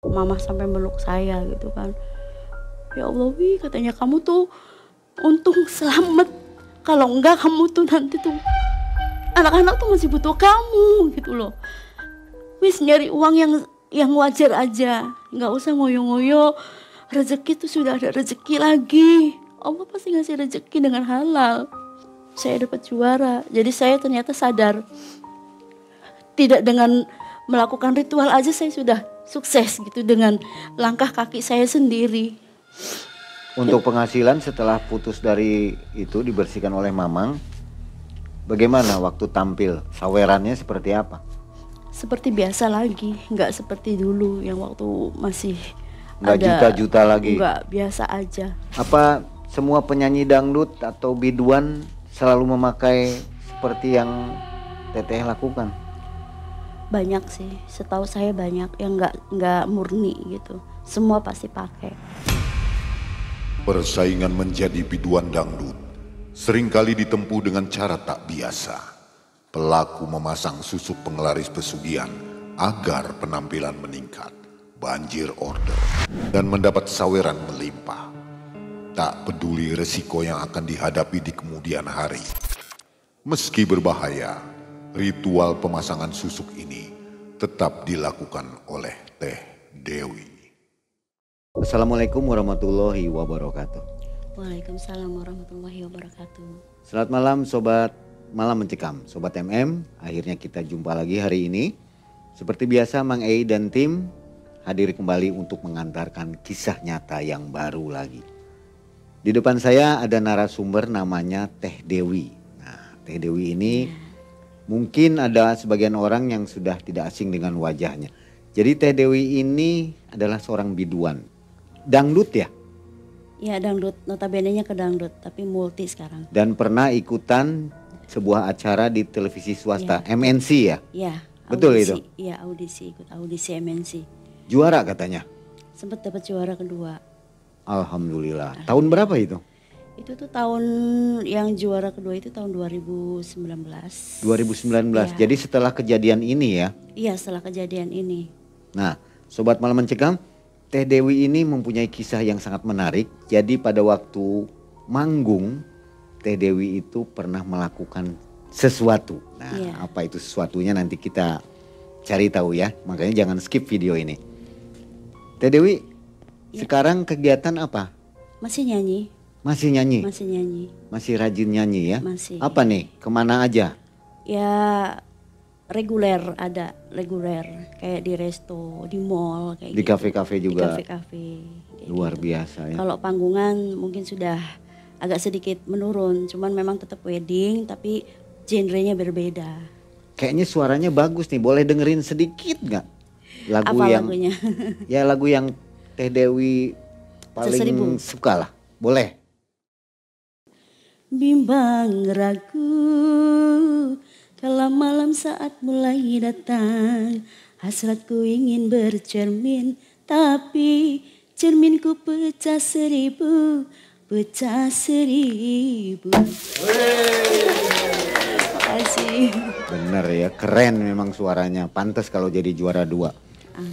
mama sampai meluk saya gitu kan. Ya Allah Wi, katanya kamu tuh untung selamat. Kalau enggak kamu tuh nanti tuh anak-anak tuh masih butuh kamu gitu loh. Wis nyari uang yang wajar aja, nggak usah ngoyo-ngoyo. Rezeki tuh sudah ada rezeki lagi. Allah pasti ngasih rezeki dengan halal. Saya dapat juara. Jadi saya ternyata sadar, tidak dengan melakukan ritual aja saya sudah sukses gitu dengan langkah kaki saya sendiri. Untuk penghasilan setelah putus dari itu dibersihkan oleh Mamang, bagaimana waktu tampil? Sawerannya seperti apa? Seperti biasa lagi, nggak seperti dulu yang waktu masih Nggak ada juta-juta lagi? Nggak, biasa aja. Apa semua penyanyi dangdut atau biduan selalu memakai seperti yang Teteh lakukan? Banyak sih, setahu saya banyak yang nggak murni gitu. Semua pasti pakai. Persaingan menjadi biduan dangdut seringkali ditempuh dengan cara tak biasa. Pelaku memasang susuk penglaris pesugihan agar penampilan meningkat, banjir order, dan mendapat saweran melimpah. Tak peduli resiko yang akan dihadapi di kemudian hari. Meski berbahaya, ritual pemasangan susuk ini tetap dilakukan oleh Teh Dewi. Assalamualaikum warahmatullahi wabarakatuh. Waalaikumsalam warahmatullahi wabarakatuh. Selamat malam Sobat Malam Mencekam, Sobat MM. Akhirnya kita jumpa lagi hari ini. Seperti biasa Mang Ei dan tim hadir kembali untuk mengantarkan kisah nyata yang baru lagi. Di depan saya ada narasumber namanya Teh Dewi. Nah, Teh Dewi ini mungkin ada sebagian orang yang sudah tidak asing dengan wajahnya. Jadi Teh Dewi ini adalah seorang biduan. Dangdut ya? Ya dangdut, notabene-nya ke dangdut, tapi multi sekarang. Dan pernah ikutan sebuah acara di televisi swasta, Ya. MNC ya? Iya. Betul itu? Iya audisi, ikut audisi MNC. Juara katanya? Sempat dapat juara kedua. Alhamdulillah. Tahun berapa itu? Itu tuh tahun yang juara kedua itu tahun 2019. 2019, Ya. jadi setelah kejadian ini ya? Iya setelah kejadian ini. Nah, Sobat Malam Mencekam, Teh Dewi ini mempunyai kisah yang sangat menarik. Jadi pada waktu manggung, Teh Dewi itu pernah melakukan sesuatu. Nah, Iya. apa itu sesuatunya nanti kita cari tahu ya. Makanya jangan skip video ini. Teh Dewi, Ya. sekarang kegiatan apa? Masih nyanyi, Masih nyanyi? masih nyanyi. Masih rajin nyanyi ya? Masih. Apa nih? Kemana aja? Ya reguler, ada reguler kayak di resto, di mall kayak Di gitu. kafe-kafe Di juga? kafe-kafe. kayak Luar gitu. biasa ya. Kalau panggungan mungkin sudah agak sedikit menurun, cuman memang tetap wedding tapi genrenya berbeda. Kayaknya suaranya bagus nih, boleh dengerin sedikit nggak? Lagu Apa yang lagunya? ya lagu yang Teh Dewi paling Seseribu. suka lah, boleh. Bimbang ragu kala malam saat mulai datang, hasratku ingin bercermin, tapi cerminku pecah seribu, pecah seribu. Makasih. Bener ya, keren memang suaranya, pantas kalau jadi juara 2.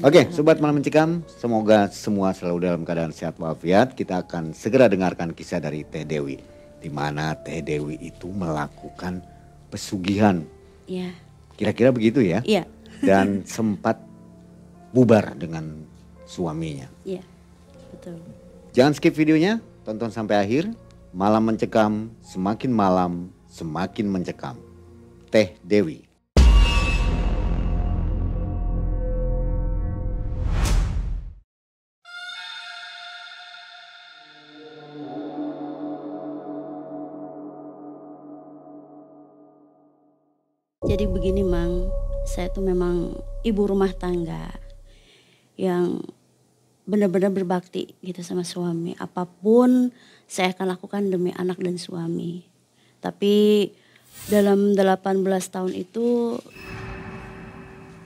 Oke, Sobat Malam Mencekam, semoga semua selalu dalam keadaan sehat walafiat. Kita akan segera dengarkan kisah dari Teh Dewi, di mana Teh Dewi itu melakukan pesugihan. Iya. Kira-kira begitu ya? Iya. Dan sempat bubar dengan suaminya. Iya. Betul. Jangan skip videonya, tonton sampai akhir. Malam Mencekam, semakin malam semakin mencekam. Teh Dewi. Jadi begini Mang, saya tuh memang ibu rumah tangga yang benar-benar berbakti gitu sama suami. Apapun saya akan lakukan demi anak dan suami. Tapi dalam 18 tahun itu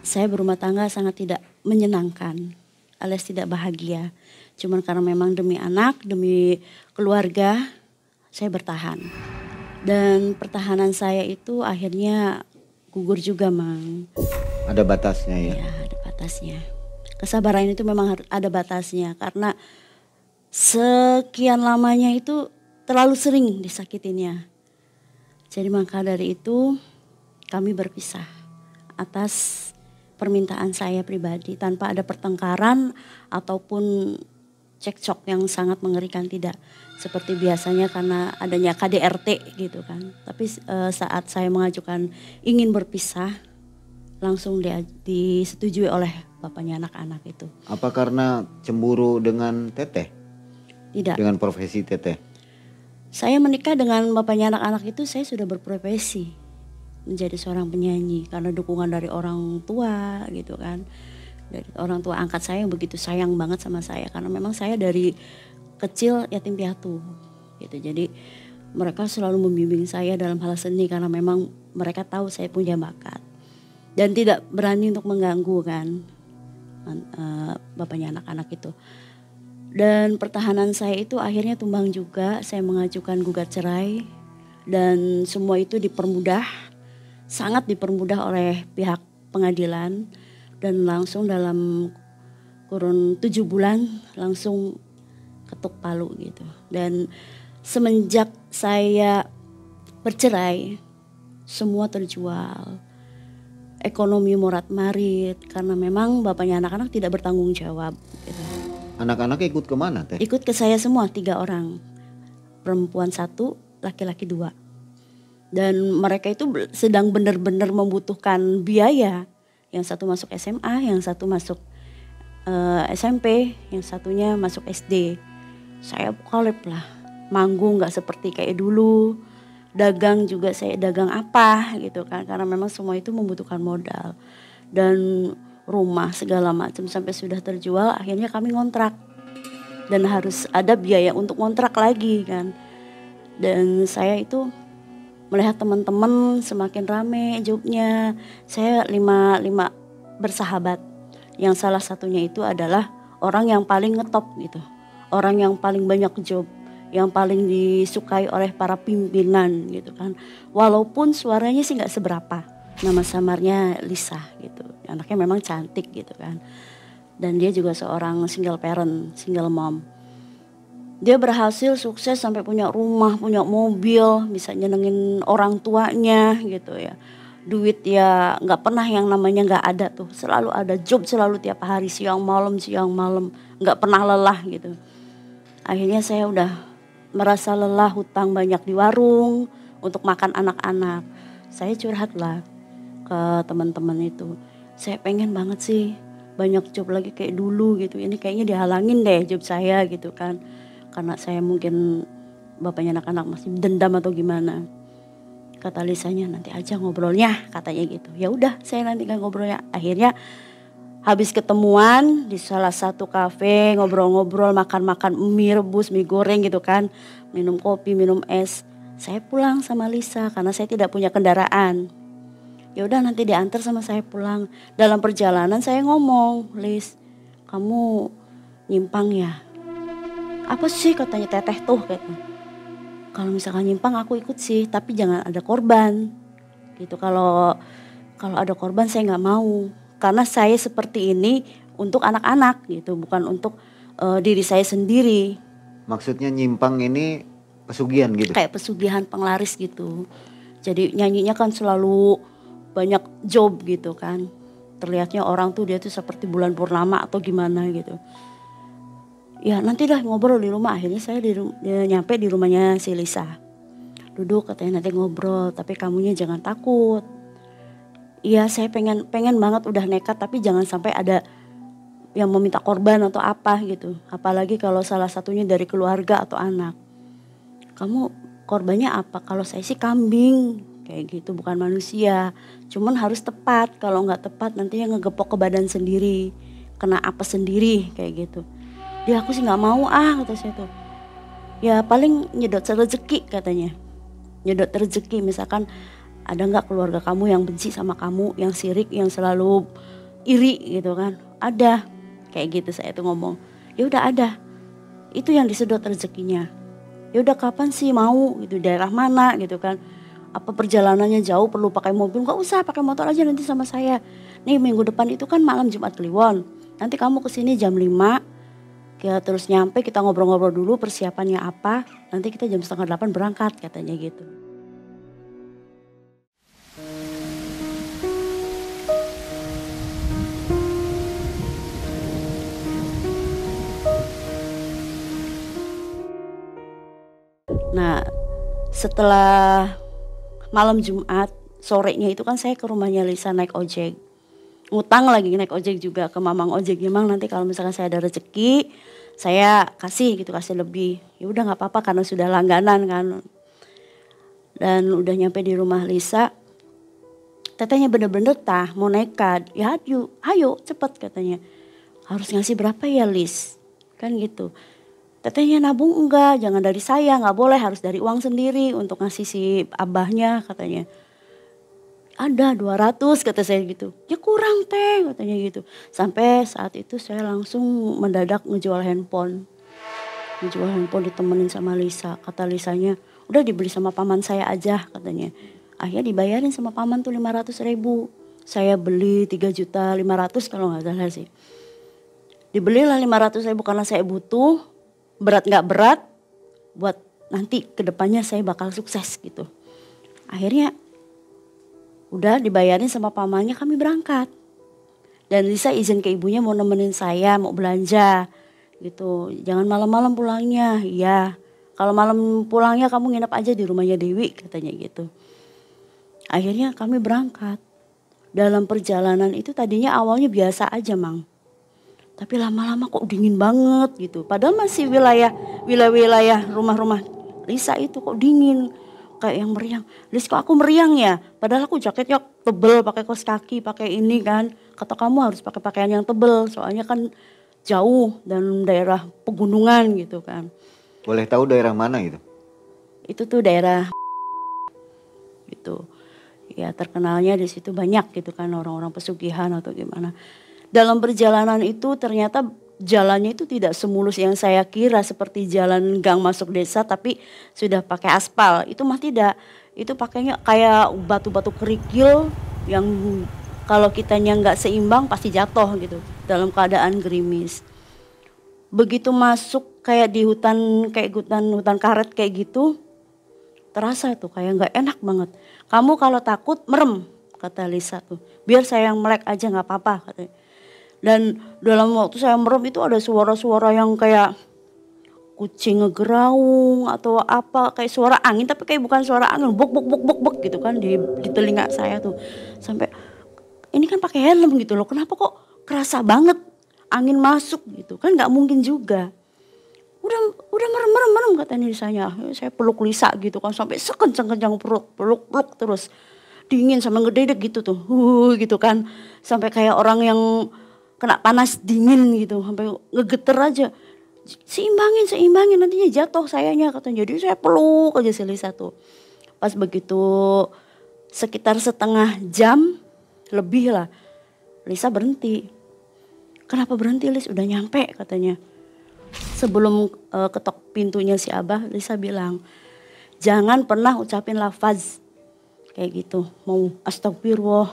saya berumah tangga sangat tidak menyenangkan, alias tidak bahagia. Cuman karena memang demi anak, demi keluarga, saya bertahan. Dan pertahanan saya itu akhirnya gugur juga Mang. Ada batasnya ya? Ya ada batasnya. Kesabaran itu memang ada batasnya, karena sekian lamanya itu terlalu sering disakitinya. Jadi maka dari itu kami berpisah atas permintaan saya pribadi, tanpa ada pertengkaran ataupun cekcok yang sangat mengerikan, tidak. Seperti biasanya karena adanya KDRT gitu kan. Tapi saat saya mengajukan ingin berpisah, langsung disetujui oleh bapaknya anak-anak itu. Apa karena cemburu dengan Teteh? Tidak. Dengan profesi Teteh? Saya menikah dengan bapaknya anak-anak itu, saya sudah berprofesi menjadi seorang penyanyi karena dukungan dari orang tua gitu kan. Dari orang tua angkat saya yang begitu sayang banget sama saya, karena memang saya dari kecil yatim piatu gitu. Jadi mereka selalu membimbing saya dalam hal seni karena memang mereka tahu saya punya bakat dan tidak berani untuk mengganggu kan bapaknya anak-anak itu. Dan pertahanan saya itu akhirnya tumbang juga. Saya mengajukan gugat cerai dan semua itu dipermudah, sangat dipermudah oleh pihak pengadilan, dan langsung dalam kurun 7 bulan langsung ketuk palu gitu. Dan semenjak saya bercerai, semua terjual. Ekonomi morat-marit karena memang bapaknya anak-anak tidak bertanggung jawab gitu. Anak-anak ikut kemana Teh? Ikut ke saya semua 3 orang. Perempuan 1, laki-laki 2. Dan mereka itu sedang benar-benar membutuhkan biaya. Yang satu masuk SMA, yang satu masuk SMP, yang satunya masuk SD. Saya kolep lah, manggung gak seperti kayak dulu. Dagang juga saya dagang apa gitu kan, karena memang semua itu membutuhkan modal. Dan rumah segala macam sampai sudah terjual, akhirnya kami ngontrak. Dan harus ada biaya untuk ngontrak lagi kan. Dan saya itu melihat teman-teman semakin rame jobnya. Saya 5 bersahabat. Yang salah satunya itu adalah orang yang paling ngetop gitu. Orang yang paling banyak job, yang paling disukai oleh para pimpinan gitu kan. Walaupun suaranya sih gak seberapa. Nama samarnya Lisa gitu. Anaknya memang cantik gitu kan. Dan dia juga seorang single parent, single mom. Dia berhasil sukses sampai punya rumah, punya mobil, bisa nyenengin orang tuanya gitu ya. Duit ya gak pernah yang namanya gak ada tuh. Selalu ada job, selalu tiap hari, siang malam, gak pernah lelah gitu. Akhirnya saya udah merasa lelah, hutang banyak di warung untuk makan anak-anak. Saya curhat lah ke teman-teman itu. Saya pengen banget sih banyak job lagi kayak dulu gitu. Ini kayaknya dihalangin deh job saya gitu kan. Karena saya mungkin bapaknya anak-anak masih dendam atau gimana. Kata Lisanya, nanti aja ngobrolnya katanya gitu. Ya udah, saya nanti kan ngobrolnya. Akhirnya habis ketemuan di salah satu kafe, ngobrol-ngobrol, makan-makan mie rebus, mie goreng gitu kan. Minum kopi, minum es. Saya pulang sama Lisa karena saya tidak punya kendaraan. Ya udah, nanti diantar sama saya pulang. Dalam perjalanan saya ngomong, Lis, kamu nyimpang ya? Apa sih katanya Teteh tuh gitu. Kalau misalkan nyimpang aku ikut sih, tapi jangan ada korban. Gitu. Kalau ada korban saya nggak mau. Karena saya seperti ini untuk anak-anak gitu, bukan untuk diri saya sendiri. Maksudnya nyimpang ini pesugihan gitu? Kayak pesugihan penglaris gitu. Jadi nyanyinya kan selalu banyak job gitu kan. Terlihatnya orang tuh dia tuh seperti bulan purnama atau gimana gitu. Ya nanti dah ngobrol di rumah. Akhirnya saya nyampe di rumahnya si Lisa. Duduk katanya nanti ngobrol, tapi kamunya jangan takut. Iya saya pengen banget udah nekat, tapi jangan sampai ada yang meminta korban atau apa gitu. Apalagi kalau salah satunya dari keluarga atau anak. Kamu korbannya apa? Kalau saya sih kambing. Kayak gitu, bukan manusia. Cuman harus tepat. Kalau nggak tepat nanti yang ngegepok ke badan sendiri, kena apa sendiri kayak gitu. Dia aku sih nggak mau kata saya tuh. Ya paling nyedot rezeki katanya. Nyedot rezeki, misalkan ada nggak keluarga kamu yang benci sama kamu, yang sirik, yang selalu iri gitu kan? Ada. Kayak gitu saya tuh ngomong. Ya udah ada. Itu yang disedot rezekinya. Ya udah kapan sih mau gitu, daerah mana gitu kan? Apa perjalanannya jauh perlu pakai mobil? Gak usah, pakai motor aja nanti sama saya. Nih minggu depan itu kan malam Jumat Kliwon. nanti kamu kesini jam 5, kita terus nyampe kita ngobrol-ngobrol dulu persiapannya apa, nanti kita jam 7:30 berangkat katanya gitu. Nah setelah malam Jumat sorenya itu kan saya ke rumahnya Lisa naik ojek. Ngutang lagi naik ojek juga ke mamang ojek. Memang nanti kalau misalkan saya ada rezeki saya kasih gitu, kasih lebih. Ya udah nggak apa-apa karena sudah langganan kan. Dan udah nyampe di rumah Lisa. Tetehnya bener-bener mau nekat. Ya ayo cepet katanya. Harus ngasih berapa ya Lis? Kan gitu. Tetehnya nabung enggak, jangan dari saya, nggak boleh, harus dari uang sendiri untuk ngasih si abahnya katanya. Ada 200 kata saya gitu. Ya kurang teh katanya gitu. Sampai saat itu saya langsung mendadak ngejual handphone. Ngejual handphone ditemenin sama Lisa. Kata Lisanya udah dibeli sama paman saya aja katanya. Akhirnya dibayarin sama paman tuh 500.000. Saya beli 3.500.000 kalau nggak salah sih. Dibelilah 500.000 karena saya butuh. Berat gak berat buat nanti kedepannya saya bakal sukses gitu. Akhirnya udah dibayarin sama pamannya kami berangkat. Dan Lisa izin ke ibunya mau nemenin saya mau belanja gitu. Jangan malam-malam pulangnya. Iya kalau malam pulangnya kamu nginep aja di rumahnya Dewi katanya gitu. Akhirnya kami berangkat. Dalam perjalanan itu tadinya awalnya biasa aja Mang. Tapi lama-lama kok dingin banget gitu. Padahal masih wilayah rumah-rumah Lisa itu kok dingin. Kayak yang meriang. Lis kok aku meriang ya? Padahal aku jaketnya tebel pakai kaos kaki pakai ini kan. Kata kamu harus pakai pakaian yang tebel. Soalnya kan jauh dan daerah pegunungan gitu kan. Boleh tahu daerah mana itu? Itu tuh daerah gitu. Ya terkenalnya di situ banyak gitu kan orang-orang pesugihan atau gimana. Dalam perjalanan itu ternyata jalannya itu tidak semulus yang saya kira seperti jalan gang masuk desa tapi sudah pakai aspal. Itu mah tidak. Itu pakainya kayak batu-batu kerikil yang kalau kitanya nggak seimbang pasti jatuh gitu dalam keadaan gerimis. Begitu masuk kayak di hutan karet kayak gitu terasa tuh kayak nggak enak banget. Kamu kalau takut merem kata Lisa tuh. Biar saya yang melek aja nggak apa-apa katanya. Dan dalam waktu saya merem itu ada suara-suara yang kayak kucing ngegeraung atau apa kayak suara angin tapi kayak bukan suara angin buk buk buk buk buk gitu kan di telinga saya tuh. Sampai ini kan pakai helm gitu loh. Kenapa kok kerasa banget angin masuk gitu kan nggak mungkin juga. Udah merem katanya Lisanya. Saya peluk Lisa gitu kan sampai sekencang-kencang peluk terus. Dingin sampai ngededek gitu tuh. Gitu kan. Sampai kayak orang yang kena panas dingin gitu sampai ngegeter aja. Seimbangin nantinya jatuh sayanya katanya. Jadi saya peluk aja si Lisa tuh. Pas begitu sekitar setengah jam lebih lah Lisa berhenti. Kenapa berhenti Lis? Udah nyampe katanya. Sebelum ketok pintunya si Abah Lisa bilang jangan pernah ucapin lafaz kayak gitu. Mau astagfirullah,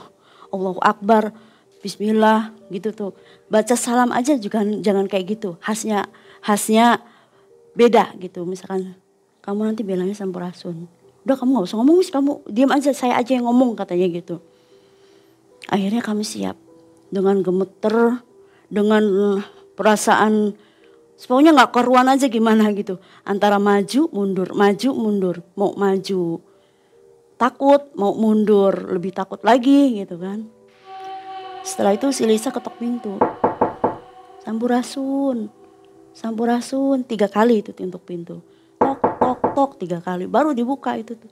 Allahu Akbar, Bismillah gitu tuh. Baca salam aja juga jangan kayak gitu. Khasnya beda gitu. Misalkan kamu nanti bilangnya sampurasun. Udah kamu gak usah ngomong, kamu diam aja, saya aja yang ngomong katanya gitu. Akhirnya kami siap. Dengan gemeter, dengan perasaan pokoknya gak keruan aja gimana gitu. Antara maju mundur. Mau maju takut, mau mundur lebih takut lagi gitu kan. Setelah itu si Lisa ketok pintu. Sampurasun 3 kali itu ketuk pintu. Tok 3 kali baru dibuka itu tuh.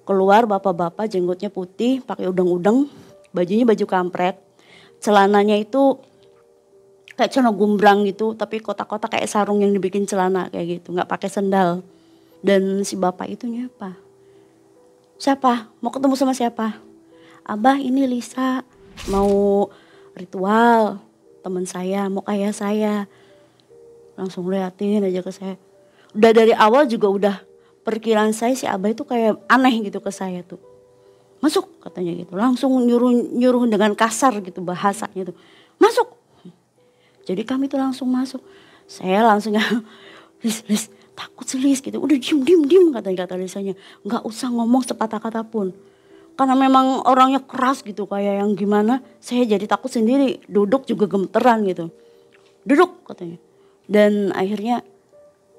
Keluar bapak-bapak jenggotnya putih pakai udeng-udeng, bajunya baju kampret. Celananya itu kayak celana gumbrang gitu tapi kotak-kotak kayak sarung yang dibikin celana kayak gitu, enggak pakai sendal. Dan si bapak itu nyapa. Siapa? Mau ketemu sama siapa? Abah ini Lisa. Mau ritual teman saya, mau kayak saya. Langsung liatin aja ke saya. Udah dari awal juga udah perkiraan saya si Abah itu kayak aneh gitu ke saya tuh. Masuk katanya gitu. Langsung nyuruh dengan kasar gitu bahasanya tuh. Masuk. Jadi kami tuh langsung masuk. Saya langsung Lis, takut sih Lis gitu. Udah diem kata Lisanya. Nggak usah ngomong sepatah kata pun. Karena memang orangnya keras gitu kayak yang gimana. Saya jadi takut sendiri. Duduk juga gemeteran gitu. Duduk katanya. Dan akhirnya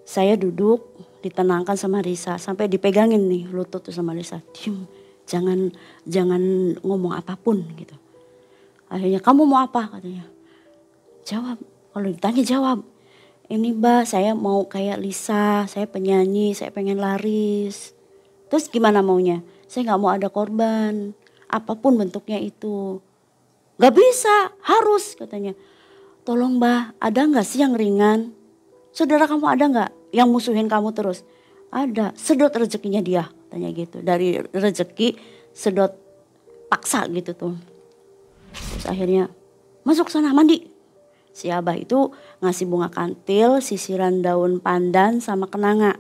saya duduk ditenangkan sama Risa. Sampai dipegangin nih lutut tuh sama Risa. Diem, jangan ngomong apapun gitu. Akhirnya kamu mau apa katanya. Jawab, kalau ditanya jawab. Ini Mbak saya mau kayak Lisa, saya penyanyi, saya pengen laris. Terus gimana maunya? Saya gak mau ada korban, apapun bentuknya itu. Gak bisa, harus katanya. Tolong Mbak, ada gak sih yang ringan? Saudara kamu ada gak yang musuhin kamu terus? Ada, sedot rezekinya dia, katanya gitu. Dari rezeki sedot paksa gitu tuh. Terus akhirnya masuk sana mandi. Si Abah itu ngasih bunga kantil, sisiran daun pandan sama kenanga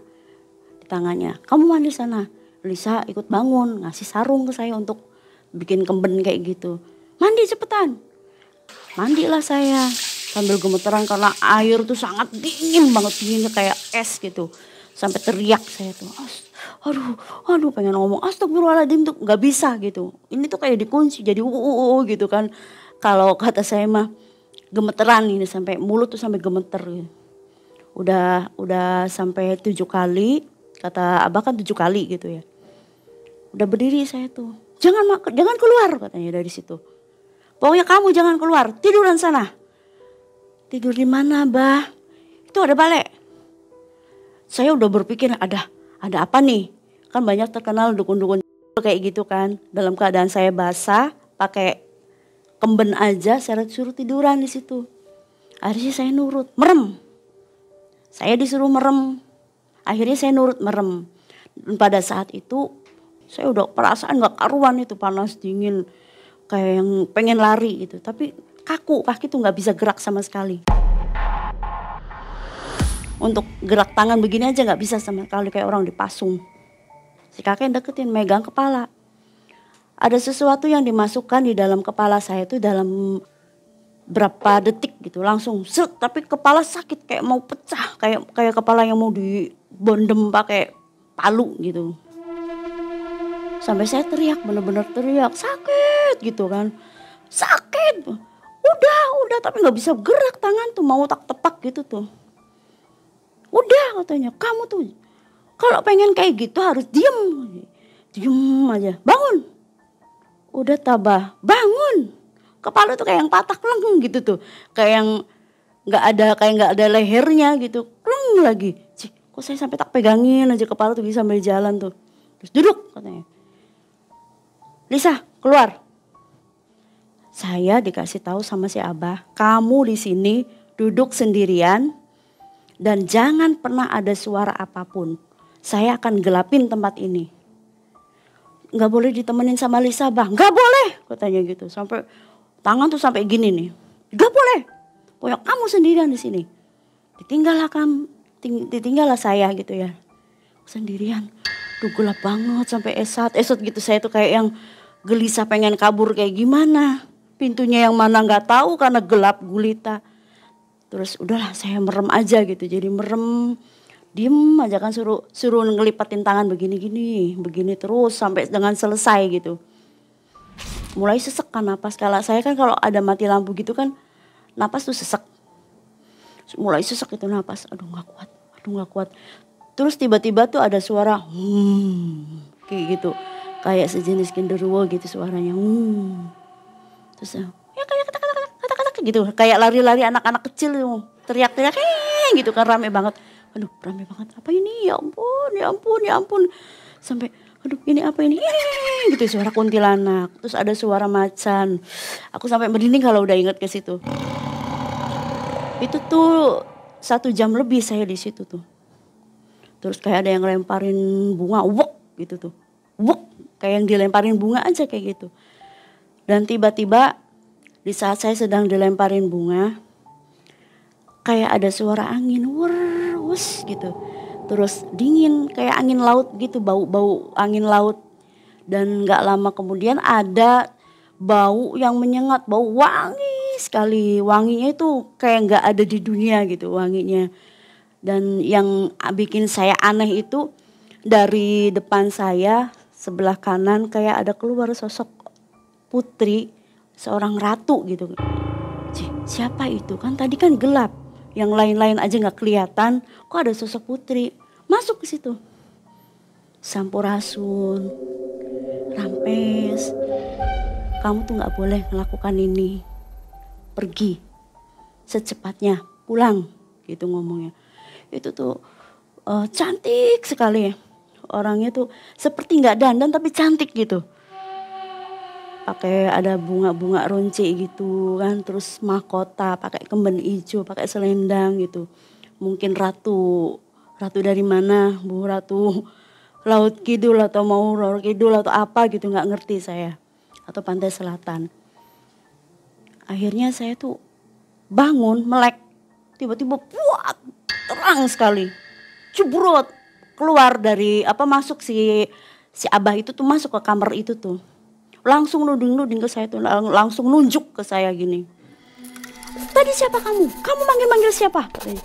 di tangannya. Kamu mandi sana. Lisa ikut bangun, ngasih sarung ke saya untuk bikin kemben kayak gitu. Mandi cepetan. Mandilah saya sambil gemeteran karena air tuh sangat dingin banget, dinginnya kayak es gitu. Sampai teriak saya tuh, aduh pengen ngomong astagfirullahaladzim tuh gak bisa gitu. Ini tuh kayak dikunci jadi gitu kan. Kalau kata saya mah gemeteran ini sampai mulut tuh sampai gemeter gitu. Udah sampai 7 kali, kata Abah kan 7 kali gitu ya. Udah berdiri saya tuh, jangan keluar katanya dari situ. Pokoknya kamu jangan keluar, tiduran sana. Tidur di mana Abah? Itu ada balek. Saya udah berpikir ada apa nih? Kan banyak terkenal dukun-dukun kayak gitu kan. Dalam keadaan saya basah, pakai kemben aja, saya suruh tiduran di situ. Akhirnya saya nurut, merem. Saya disuruh merem. Akhirnya saya nurut merem. Dan pada saat itu saya udah perasaan gak karuan itu, panas dingin. Kayak yang pengen lari gitu. Tapi kaku, kaki tuh gak bisa gerak sama sekali. Untuk gerak tangan begini aja gak bisa sama sekali, kayak orang dipasung. Si kakek deketin, megang kepala. Ada sesuatu yang dimasukkan di dalam kepala saya itu dalam berapa detik gitu. Langsung set, tapi kepala sakit kayak mau pecah. Kayak kepala yang mau dibondem pakai palu gitu. Sampai saya teriak, bener-bener teriak, sakit gitu kan. Sakit, udah tapi gak bisa gerak tangan tuh, mau tak tepak gitu tuh. Udah katanya, kamu tuh kalau pengen kayak gitu harus diem aja, bangun. Udah tabah, bangun. Kepala tuh kayak yang patah kleng gitu tuh. Kayak yang gak ada lehernya gitu, kleng lagi. Cih, kok saya sampai tak pegangin aja kepala tuh bisa sambil jalan tuh. Terus duduk katanya. Lisa, keluar. Saya dikasih tahu sama si Abah, kamu di sini duduk sendirian dan jangan pernah ada suara apapun. Saya akan gelapin tempat ini. Nggak boleh ditemenin sama Lisa, Bah. Nggak boleh, katanya gitu. Sampai tangan tuh sampai gini nih. Nggak boleh. Pokoknya kamu sendirian di sini. Ditinggallah saya gitu ya. Sendirian. Duh gelap banget sampai esot gitu. Saya tuh kayak yang gelisah pengen kabur kayak gimana. Pintunya yang mana nggak tahu karena gelap gulita. Terus udahlah saya merem aja gitu. Jadi merem, diem aja kan suruh ngelipatin tangan begini terus sampai dengan selesai gitu. Mulai sesek kan napas. Kalau saya kan kalau ada mati lampu gitu kan napas tuh sesek. Mulai sesek itu napas. Aduh nggak kuat. Terus tiba-tiba tuh ada suara kayak gitu. Kayak sejenis genderuwo gitu suaranya. Terus ya kayak kata-kata gitu. Kayak lari-lari anak-anak kecil teriak-teriak gitu kan rame banget. Aduh rame banget. Apa ini? Ya ampun. Sampai aduh ini apa ini? Gitu suara kuntilanak. Terus ada suara macan. Aku sampai merinding kalau udah inget ke situ. Itu tuh 1 jam lebih saya di situ tuh. Terus kayak ada yang lemparin bunga, wok gitu tuh. Wok, kayak yang dilemparin bunga aja kayak gitu. Dan tiba-tiba di saat saya sedang dilemparin bunga, kayak ada suara angin, wus gitu. Terus dingin, kayak angin laut gitu, bau angin laut. Dan gak lama kemudian ada bau yang menyengat, bau wangi sekali. Wanginya itu kayak nggak ada di dunia gitu wanginya. Dan yang bikin saya aneh itu dari depan saya sebelah kanan kayak ada keluar sosok putri, seorang ratu gitu. Siapa itu? Kan tadi kan gelap. Yang lain-lain aja nggak kelihatan. Kok ada sosok putri? Masuk ke situ. Sampurasun, Rampes, kamu tuh nggak boleh melakukan ini. Pergi secepatnya, pulang gitu ngomongnya. Itu tuh cantik sekali ya. Orangnya tuh seperti nggak dandan tapi cantik gitu. Pakai ada bunga-bunga ronce gitu kan, terus mahkota, pakai kemben hijau, pakai selendang gitu. Mungkin ratu dari mana, Bu Ratu Laut Kidul atau mau Laut Kidul atau apa gitu, nggak ngerti saya. Atau pantai selatan. Akhirnya saya tuh bangun melek, tiba-tiba puat terang sekali, cebrot keluar dari masuk si abah itu tuh masuk ke kamar itu tuh, langsung nuding ke saya tuh, langsung nunjuk ke saya gini. Tadi siapa kamu? Kamu manggil siapa? Katanya.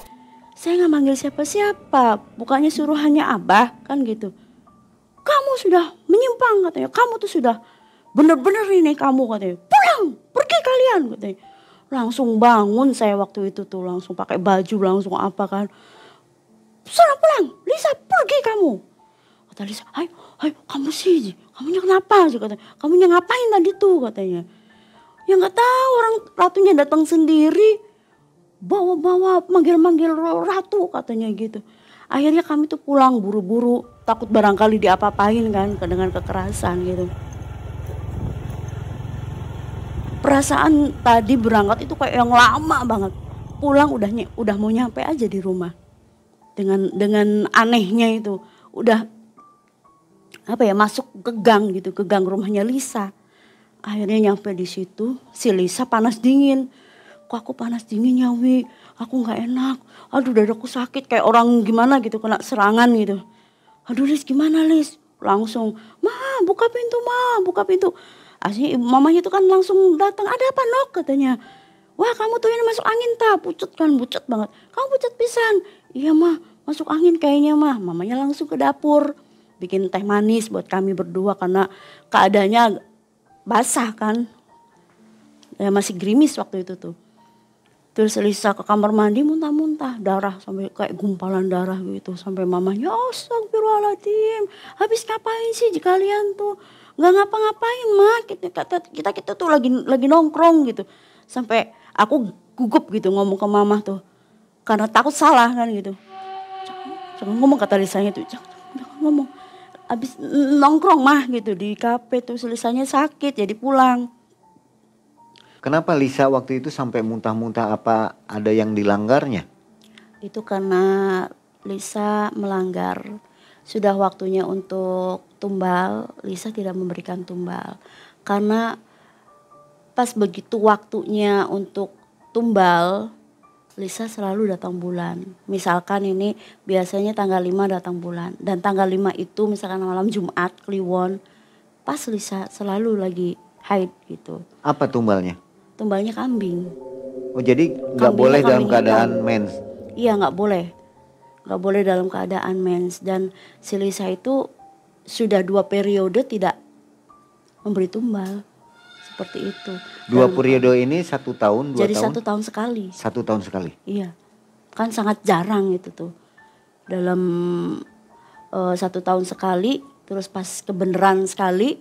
Saya nggak manggil siapa-siapa, bukannya suruhannya abah kan gitu. Kamu sudah menyimpang katanya, kamu tuh sudah bener-bener ini kamu katanya. Pulang, pergi kalian katanya. Langsung bangun saya waktu itu tuh, langsung pakai baju, langsung apa kan. Sana pulang, Lisa pergi kamu. Kata Lisa, ayo kamu sih, kamunya kenapa sih katanya. Kamunya ngapain tadi tuh katanya. Ya nggak tahu, orang ratunya datang sendiri, bawa manggil ratu katanya gitu. Akhirnya kami tuh pulang buru-buru, takut barangkali diapa-apain kan dengan kekerasan gitu. Perasaan tadi berangkat itu kayak yang lama banget. Pulang udah mau nyampe aja di rumah. Dengan anehnya itu udah masuk ke gang gitu, ke gang rumahnya Lisa. Akhirnya nyampe di situ, si Lisa panas dingin. Kok aku panas dingin ya Wi, aku nggak enak. Aduh dadaku sakit kayak orang gimana gitu, kena serangan gitu. Aduh Lis, gimana Lis? Langsung, buka pintu. Asli mamanya itu kan langsung datang, ada apa Nok katanya. Wah kamu tuh ini masuk angin bucet banget. Kamu bucet pisan. Iya mah, masuk angin kayaknya mah. Mamanya langsung ke dapur, bikin teh manis buat kami berdua karena keadaannya basah kan. Ya masih gerimis waktu itu tuh. Terus Lisa ke kamar mandi muntah-muntah, darah sampai kayak gumpalan darah gitu. Sampai mamanya, astagfirullahaladzim, habis ngapain sih kalian tuh? Nggak ngapa-ngapain mah, kita tuh lagi nongkrong gitu. Sampai aku gugup gitu ngomong ke mama tuh, karena takut salah kan gitu. Jangan ngomong kata Lisanya tuh, jangan ngomong. Habis nongkrong mah gitu di kafe tuh, Lisanya sakit jadi pulang. Kenapa Lisa waktu itu sampai muntah-muntah, apa ada yang dilanggarnya? Itu karena Lisa melanggar. Sudah waktunya untuk tumbal, Lisa tidak memberikan tumbal. Karena pas begitu waktunya untuk tumbal, Lisa selalu datang bulan. Misalkan ini biasanya tanggal 5 datang bulan. Dan tanggal 5 itu misalkan malam Jumat, Kliwon, pas Lisa selalu lagi haid gitu. Apa tumbalnya? Tumbalnya kambing. Oh jadi nggak boleh dalam keadaan mens? Iya nggak boleh. Nggak boleh dalam keadaan mens. Dan si Lisa itu sudah 2 periode tidak memberi tumbal. Seperti itu. 2 periode ini 1 tahun, 2 jadi tahun? Jadi 1 tahun sekali. 1 tahun sekali? Iya. Kan sangat jarang itu tuh. Dalam 1 tahun sekali, terus pas kebenaran sekali,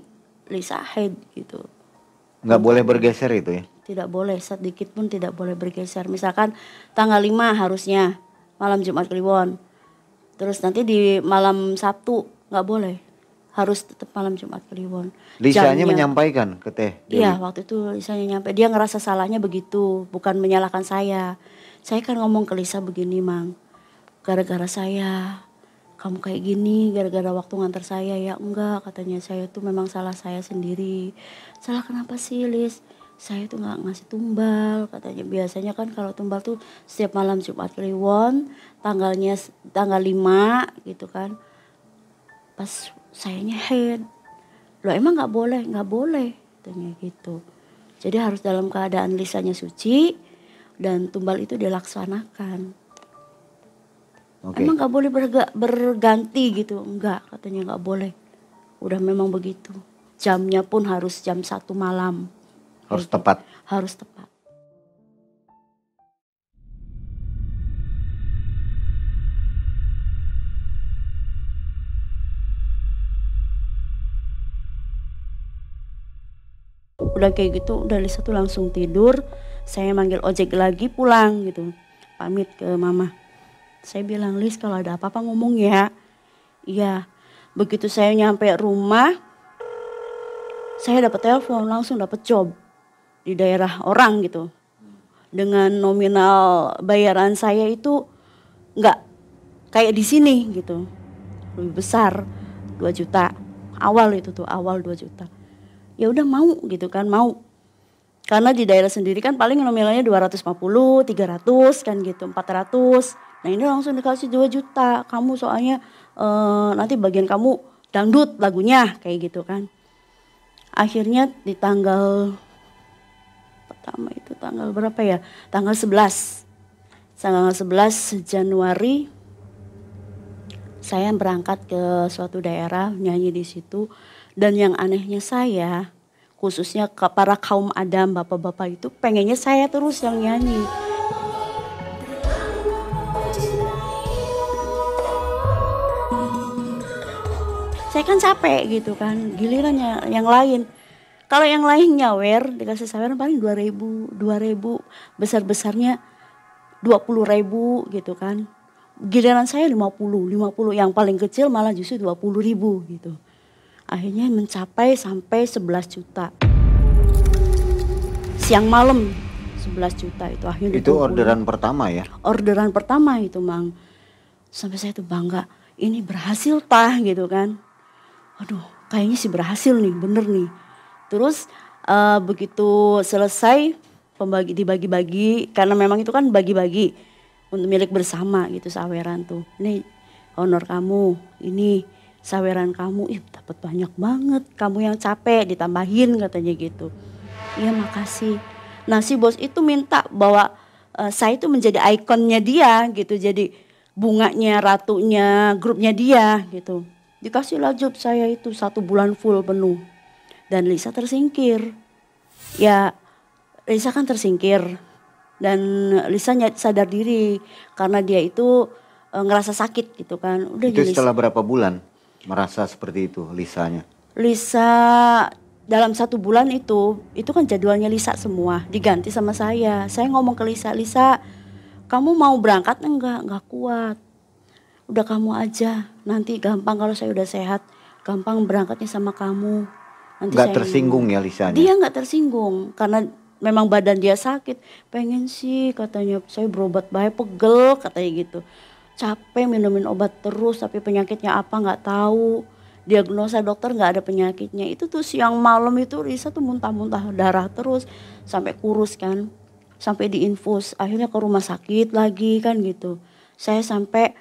Lisa haid gitu. Nggak boleh bergeser itu ya? Tidak boleh, sedikit pun tidak boleh bergeser. Misalkan tanggal 5 harusnya malam Jumat Kliwon. Terus nanti di malam Sabtu nggak boleh. Harus tetap malam Jumat Kliwon. Lisanya menyampaikan ke Teh Dewi? Iya waktu itu Lisanya nyampe. Dia ngerasa salahnya begitu, bukan menyalahkan saya. Saya kan ngomong ke Lisa begini Mang. Gara-gara saya, kamu kayak gini gara-gara waktu ngantar saya. Ya enggak katanya, saya tuh memang salah saya sendiri. Salah kenapa sih Lis? Saya tuh gak ngasih tumbal katanya. Biasanya kan kalau tumbal tuh setiap malam Jumat Kliwon, tanggal 5 gitu kan. Pas sayanya haid. Loh emang gak boleh? Gak boleh katanya gitu. Jadi harus dalam keadaan Lisanya suci dan tumbal itu dilaksanakan. Emang gak boleh berganti gitu? Enggak, katanya gak boleh. Udah memang begitu. Jamnya pun harus jam 1 malam. Harus tepat. Harus tepat. Udah kayak gitu, udah Lisa tuh langsung tidur. Saya manggil ojek lagi pulang gitu. Pamit ke mama. Saya bilang, Lis kalau ada apa-apa ngomong ya. Iya. Begitu saya nyampe rumah, saya dapat telepon, langsung dapat job di daerah orang gitu. Dengan nominal bayaran saya itu nggak kayak di sini gitu. Lebih besar, 2 juta. Awal itu tuh, awal 2 juta. Ya udah mau gitu kan, mau. Karena di daerah sendiri kan paling nominalnya 250, 300 kan gitu, 400. Nah ini langsung dikasih 2 juta. Kamu soalnya nanti bagian kamu dangdut lagunya kayak gitu kan. Akhirnya di tanggal pertama itu tanggal berapa ya? Tanggal 11. Tanggal 11 Januari saya berangkat ke suatu daerah nyanyi di situ. Dan yang anehnya saya, khususnya ke para kaum adam, bapak-bapak itu pengennya saya terus yang nyanyi. Saya kan capek gitu kan, gilirannya yang lain. Kalau yang lain nyawer, dikasih saweran paling 2.000, besar-besarnya 20.000 gitu kan. Giliran saya 50, yang paling kecil malah justru 20.000 gitu. Akhirnya mencapai sampai 11 juta. Siang malam 11 juta itu akhirnya. Itu orderan pertama ya? Orderan pertama itu Mang. Sampai saya tuh bangga, ini berhasil tah gitu kan. Aduh kayaknya sih berhasil nih, bener nih. Terus begitu selesai dibagi-bagi, karena memang itu kan bagi-bagi untuk milik bersama gitu saweran tuh. Ini honor kamu, ini saweran kamu, dapat banyak banget, kamu yang capek ditambahin katanya gitu. Iya makasih. Nah si bos itu minta bahwa saya itu menjadi ikonnya dia gitu, jadi bunganya, ratunya, grupnya dia gitu. Dikasihlah job saya itu 1 bulan full penuh. Dan Lisa tersingkir. Ya Lisa kan tersingkir. Dan Lisa sadar diri karena dia itu ngerasa sakit gitu kan. Udah itu setelah berapa bulan merasa seperti itu Lisanya? Lisa dalam 1 bulan itu kan jadwalnya Lisa semua diganti sama saya. Saya ngomong ke Lisa, Lisa kamu mau berangkat enggak kuat. Udah kamu aja, nanti gampang kalau saya udah sehat, gampang berangkatnya sama kamu. Nanti nggak tersinggung ya Lisanya? Dia nggak tersinggung karena memang badan dia sakit. Pengen sih katanya saya berobat baik, pegel katanya gitu. Capek minumin obat terus tapi penyakitnya apa nggak tahu. Diagnosa dokter nggak ada penyakitnya. Itu tuh siang malam itu Lisa tuh muntah-muntah darah terus sampai kurus kan. Sampai diinfus, akhirnya ke rumah sakit lagi kan gitu. Saya sampai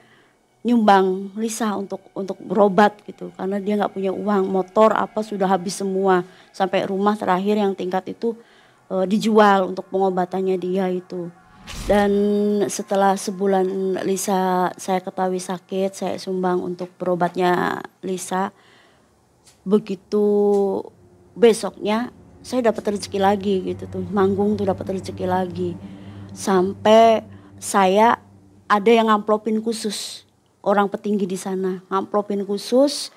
nyumbang Lisa untuk berobat gitu karena dia nggak punya uang, motor apa sudah habis semua. Sampai rumah terakhir yang tingkat itu dijual untuk pengobatannya dia itu. Dan setelah sebulan Lisa saya ketahui sakit, saya sumbang untuk berobatnya Lisa. Begitu besoknya saya dapat rezeki lagi gitu tuh, manggung tuh dapat rezeki lagi. Sampai saya ada yang ngamplopin khusus, orang petinggi di sana ngamplopin khusus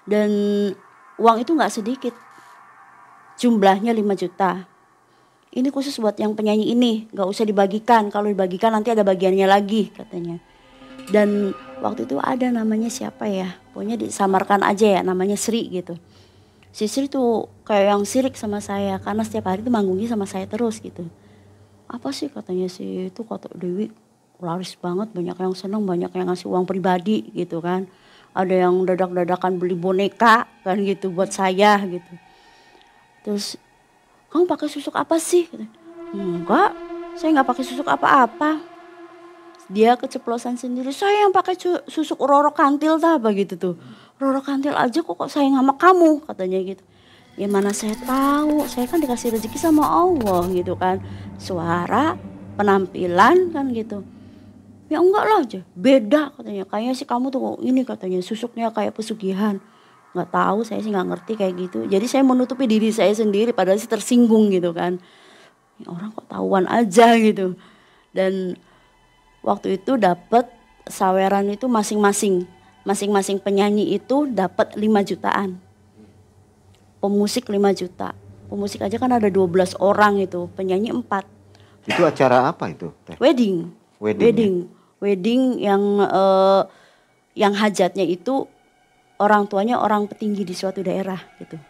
dan uang itu nggak sedikit, jumlahnya 5 juta. Ini khusus buat yang penyanyi ini, gak usah dibagikan. Kalau dibagikan nanti ada bagiannya lagi katanya. Dan waktu itu ada namanya siapa ya, pokoknya disamarkan aja ya, namanya Sri gitu. Si Sri tuh kayak yang sirik sama saya karena setiap hari tuh manggungnya sama saya terus gitu. Apa sih katanya sih itu, kata Dewi laris banget, banyak yang senang, banyak yang ngasih uang pribadi gitu kan. Ada yang dadak-dadakan beli boneka kan gitu buat saya gitu. Terus kamu pakai susuk apa sih? Enggak, saya nggak pakai susuk apa-apa. Dia keceplosan sendiri. Saya yang pakai susuk Roro Kantil apa gitu tuh. Roro Kantil aja kok sayang sama kamu katanya gitu. Ya mana saya tahu, saya kan dikasih rezeki sama Allah gitu kan. Suara, penampilan kan gitu. Ya enggak lah aja, beda katanya. Kayaknya sih kamu tuh ini katanya susuknya kayak pesugihan. Nggak tahu, saya sih nggak ngerti kayak gitu. Jadi saya menutupi diri saya sendiri padahal sih tersinggung gitu kan. Ya orang kok tahuan aja gitu. Dan waktu itu dapat saweran itu masing-masing penyanyi itu dapat 5 jutaan. Pemusik 5 juta. Pemusik aja kan ada 12 orang itu, penyanyi 4. Itu acara apa itu, Teh? Wedding. Wedding, Wedding yang hajatnya itu orang tuanya orang petinggi di suatu daerah gitu.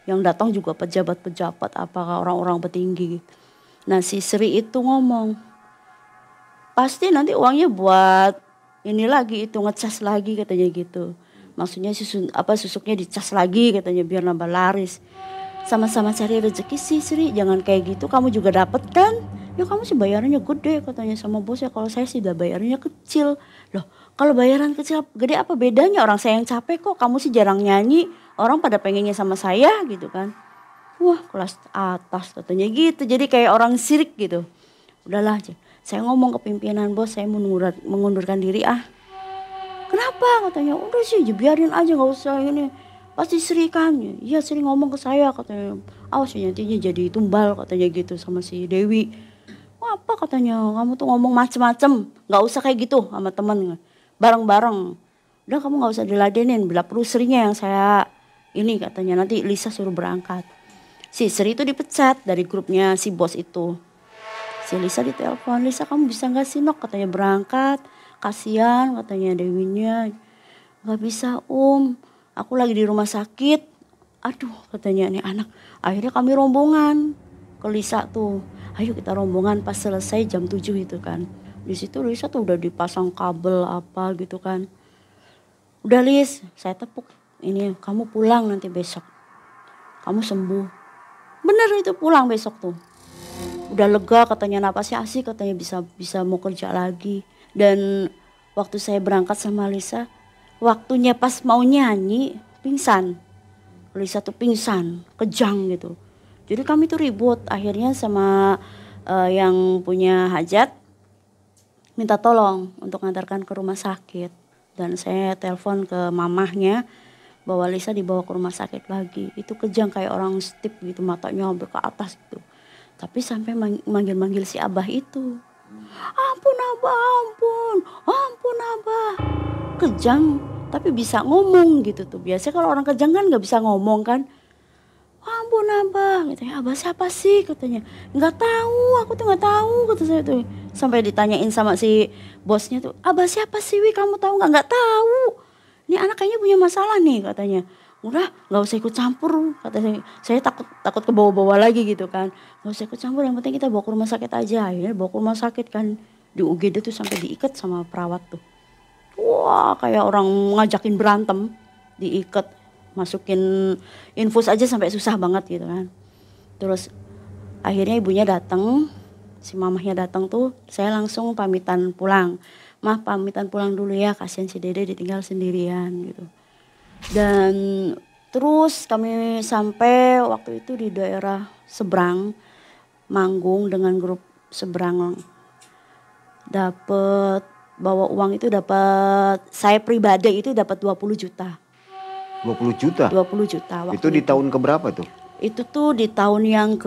Yang datang juga pejabat-pejabat apakah orang-orang petinggi. Nah si Sri itu ngomong, pasti nanti uangnya buat ini lagi itu ngecas lagi katanya gitu. Maksudnya susuknya dicas lagi katanya biar nambah laris. Sama-sama cari rezeki sih Sri, jangan kayak gitu, kamu juga dapet kan? Ya kamu sih bayarannya gede katanya sama bosnya, kalau saya sih udah bayarannya kecil. Loh kalau bayaran kecil gede apa bedanya, orang saya yang capek kok, kamu sih jarang nyanyi, orang pada pengennya sama saya gitu kan. Wah kelas atas katanya gitu, jadi kayak orang sirik gitu. Udahlah aja, saya ngomong ke pimpinan bos, saya mengundurkan diri ah. Kenapa katanya, udah sih biarin aja gak usah ini. Pasti Sri kan, iya Sri ngomong ke saya katanya, awas ya nantinya jadi tumbal katanya gitu sama si Dewi. Apa katanya, kamu tuh ngomong macem-macem, gak usah kayak gitu sama temen, bareng-bareng. Udah kamu gak usah diladenin, bila perlu Srinya yang saya ini katanya, nanti Lisa suruh berangkat. Si Sri itu dipecat dari grupnya si bos itu. Si Lisa ditelepon, Lisa kamu bisa gak sih Nok katanya berangkat, kasihan katanya Dewinya. Gak bisa aku lagi di rumah sakit. Aduh katanya nih anak. Akhirnya kami rombongan ke Lisa tuh. Ayo kita rombongan pas selesai jam 7 itu kan. Di situ Lisa tuh udah dipasang kabel apa gitu kan. Udah Lis, saya tepuk. Ini kamu pulang nanti besok. Kamu sembuh. Bener itu pulang besok tuh. Udah lega katanya, napasnya asik katanya, bisa mau kerja lagi. Dan waktu saya berangkat sama Lisa, waktunya pas mau nyanyi pingsan. Lisa tuh pingsan, kejang gitu. Jadi kami tuh ribut, akhirnya sama yang punya hajat minta tolong untuk ngantarkan ke rumah sakit. Dan saya telepon ke mamahnya bahwa Lisa dibawa ke rumah sakit lagi. Itu kejang kayak orang stip gitu, matanya hampir ke atas gitu. Tapi sampai manggil-manggil si Abah itu. Ampun Abah, ampun Abah. Kejang tapi bisa ngomong gitu tuh. Biasanya kalau orang kejang kan gak bisa ngomong kan. Ampun Abah, katanya Abah siapa sih katanya. Nggak tahu, aku tuh nggak tahu kata saya tuh. Sampai ditanyain sama si bosnya tuh, Abah siapa sih Wi, kamu tahu nggak? Nggak tahu. Ini anak kayaknya punya masalah nih katanya. Udah nggak usah ikut campur kata saya. Saya takut ke bawah-bawah lagi gitu kan. Nggak usah ikut campur, yang penting kita bawa ke rumah sakit aja. Akhirnya bawa ke rumah sakit kan, di UGD tuh sampai diikat sama perawat tuh. Wah kayak orang ngajakin berantem, diikat. Masukin infus aja sampai susah banget gitu kan. Terus akhirnya ibunya datang, si mamahnya datang tuh, saya langsung pamitan pulang. Mah pamitan pulang dulu ya, kasihan si Dede ditinggal sendirian gitu. Dan terus kami sampai waktu itu di daerah seberang, manggung dengan grup seberang. Dapat bawa uang itu, dapat saya pribadi itu dapat 20 juta. 20 juta? 20 juta. Itu di tahun keberapa tuh? Itu tuh di tahun yang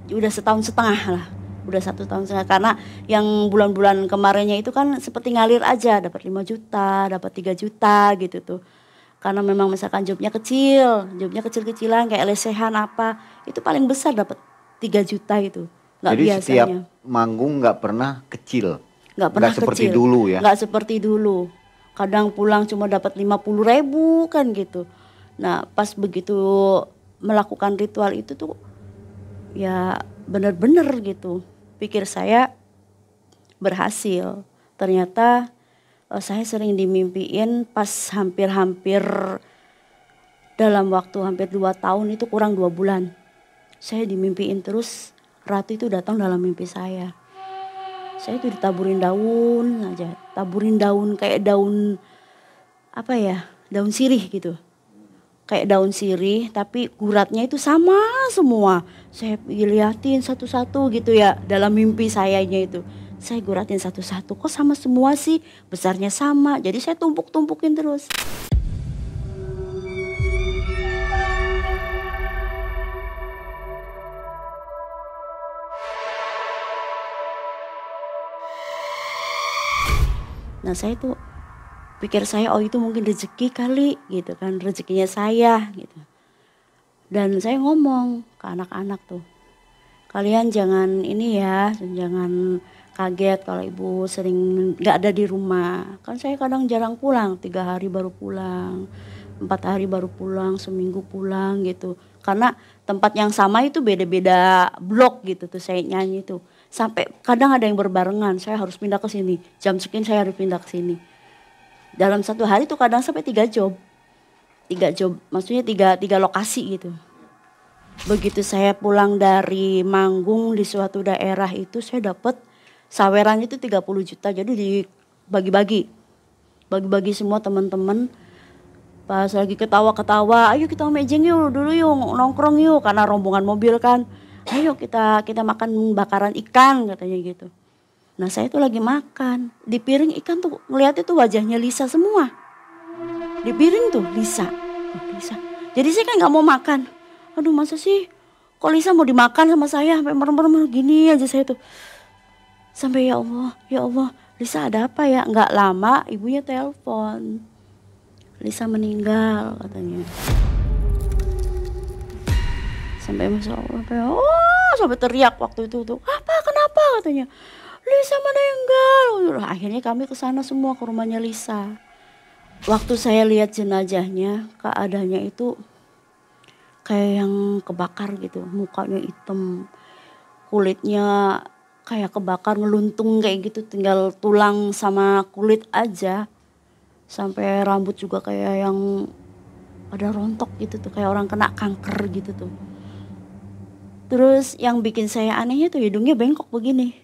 udah setahun setengah lah. Udah 1 tahun setengah, karena yang bulan-bulan kemarinnya itu kan seperti ngalir aja. Dapat 5 juta, dapat 3 juta gitu tuh. Karena memang misalkan jobnya kecil-kecilan kayak lesehan apa. Itu paling besar dapat 3 juta itu. Gak jadi biasanya. Setiap manggung gak pernah kecil? Gak pernah seperti kecil. Dulu ya? Gak seperti dulu. Kadang pulang cuma dapat 50.000 kan gitu. Nah pas begitu melakukan ritual itu tuh ya benar-benar gitu. Pikir saya berhasil. Ternyata saya sering dimimpiin pas hampir dalam waktu hampir 2 tahun itu kurang 2 bulan. Saya dimimpiin terus, Ratu itu datang dalam mimpi saya. Saya tuh ditaburin daun aja, taburin daun kayak daun apa ya, daun sirih gitu. kayak daun sirih tapi uratnya itu sama semua. Saya liatin satu-satu gitu ya dalam mimpi sayanya itu. Saya guratin satu-satu, kok sama semua sih, besarnya sama. Jadi saya tumpuk-tumpukin terus. Nah saya tuh pikir saya, oh itu mungkin rezeki kali gitu kan, rezekinya saya gitu. Dan saya ngomong ke anak-anak tuh, kalian jangan ini ya, jangan kaget kalau ibu sering gak ada di rumah. Kan saya kadang jarang pulang, 3 hari baru pulang, 4 hari baru pulang, seminggu pulang gitu. Karena tempat yang sama itu beda-beda blok gitu tuh saya nyanyi tuh. Sampai kadang ada yang berbarengan, saya harus pindah ke sini, jam sekian saya harus pindah ke sini. Dalam 1 hari tuh kadang sampai 3 job. 3 job, maksudnya 3 lokasi gitu. Begitu saya pulang dari manggung di suatu daerah itu, saya dapat saweran itu 30 juta. Jadi dibagi-bagi. Bagi-bagi semua teman-teman. Pas lagi ketawa-ketawa, ayo kita mejeng yuk dulu yuk, nongkrong yuk. Karena rombongan mobil kan. Ayo kita makan bakaran ikan katanya gitu. Nah saya tuh lagi makan, di piring ikan tuh ngeliat itu wajahnya Lisa semua. Di piring tuh Lisa. Lisa. Jadi saya kan gak mau makan. Aduh masa sih kok Lisa mau dimakan sama saya sampai merem-merem gini aja saya tuh. Sampai ya Allah Lisa ada apa ya? Gak lama ibunya telepon. Lisa meninggal katanya. Sampai Masya Allah, sampai teriak waktu itu tuh. Apa kenapa katanya? Lisa meninggal. Akhirnya kami ke sana semua ke rumahnya Lisa. Waktu saya lihat jenazahnya, keadaannya itu kayak yang kebakar gitu, mukanya hitam, kulitnya kayak kebakar ngeluntung kayak gitu, tinggal tulang sama kulit aja. Sampai rambut juga kayak yang ada rontok gitu tuh, kayak orang kena kanker gitu tuh. Terus yang bikin saya anehnya tuh hidungnya bengkok begini.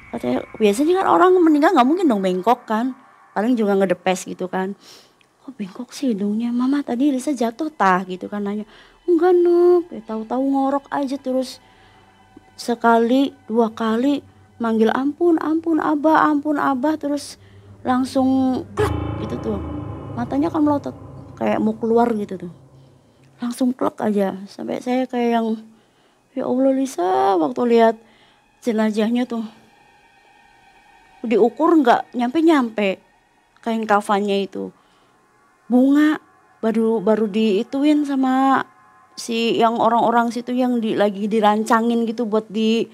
Katanya, biasanya kan orang meninggal gak mungkin dong bengkok kan. Paling juga ngedepes gitu kan. Kok bengkok sih hidungnya? Mama tadi Lisa jatuh tah gitu kan nanya. Enggak Nuk, tahu-tahu ngorok aja terus. Sekali, 2 kali manggil ampun abah. Terus langsung klek gitu tuh. Matanya kan melotot kayak mau keluar gitu tuh. Langsung klek aja. Sampai saya kayak yang ya Allah Lisa waktu lihat jenazahnya tuh. Diukur nggak nyampe kain kafannya itu, bunga baru diituin sama si yang orang-orang situ yang lagi dirancangin gitu buat di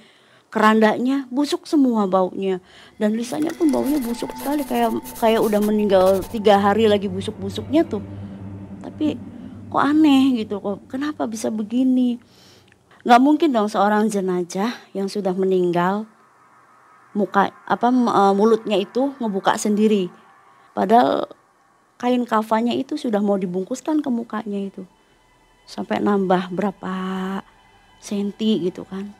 kerandanya, busuk semua baunya. Dan Lisanya pun baunya busuk sekali, kayak udah meninggal 3 hari lagi busuk-busuknya tuh. Tapi kok aneh gitu, kok kenapa bisa begini? Nggak mungkin dong seorang jenazah yang sudah meninggal mulutnya itu ngebuka sendiri. Padahal kain kafannya itu sudah mau dibungkuskan ke mukanya itu. Sampai nambah berapa senti gitu kan.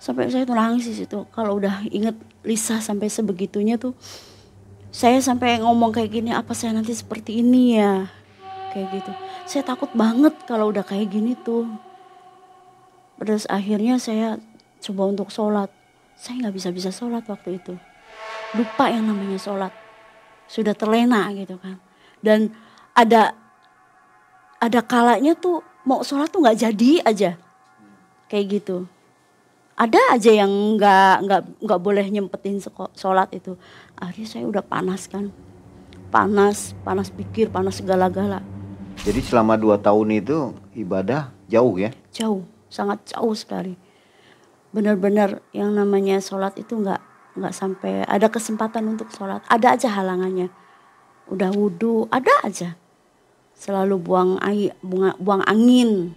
Sampai saya tuh nangis di situ. Kalau udah inget Lisa sampai sebegitunya tuh. Saya sampai ngomong kayak gini, apa saya nanti seperti ini ya? Kayak gitu. Saya takut banget kalau udah kayak gini tuh. Terus akhirnya saya coba untuk sholat. Saya gak bisa sholat waktu itu. Lupa yang namanya sholat. Sudah terlena gitu kan. Dan ada kalanya tuh mau sholat tuh gak jadi aja. Kayak gitu. Ada aja yang gak boleh nyempetin sholat itu. Akhirnya saya udah panas kan. Panas pikir, panas segala-gala. Jadi selama 2 tahun itu ibadah jauh ya? Jauh, sangat jauh sekali. Benar-benar yang namanya sholat itu nggak sampai ada kesempatan untuk sholat. Ada aja halangannya. Udah wudhu, ada aja. Selalu buang angin.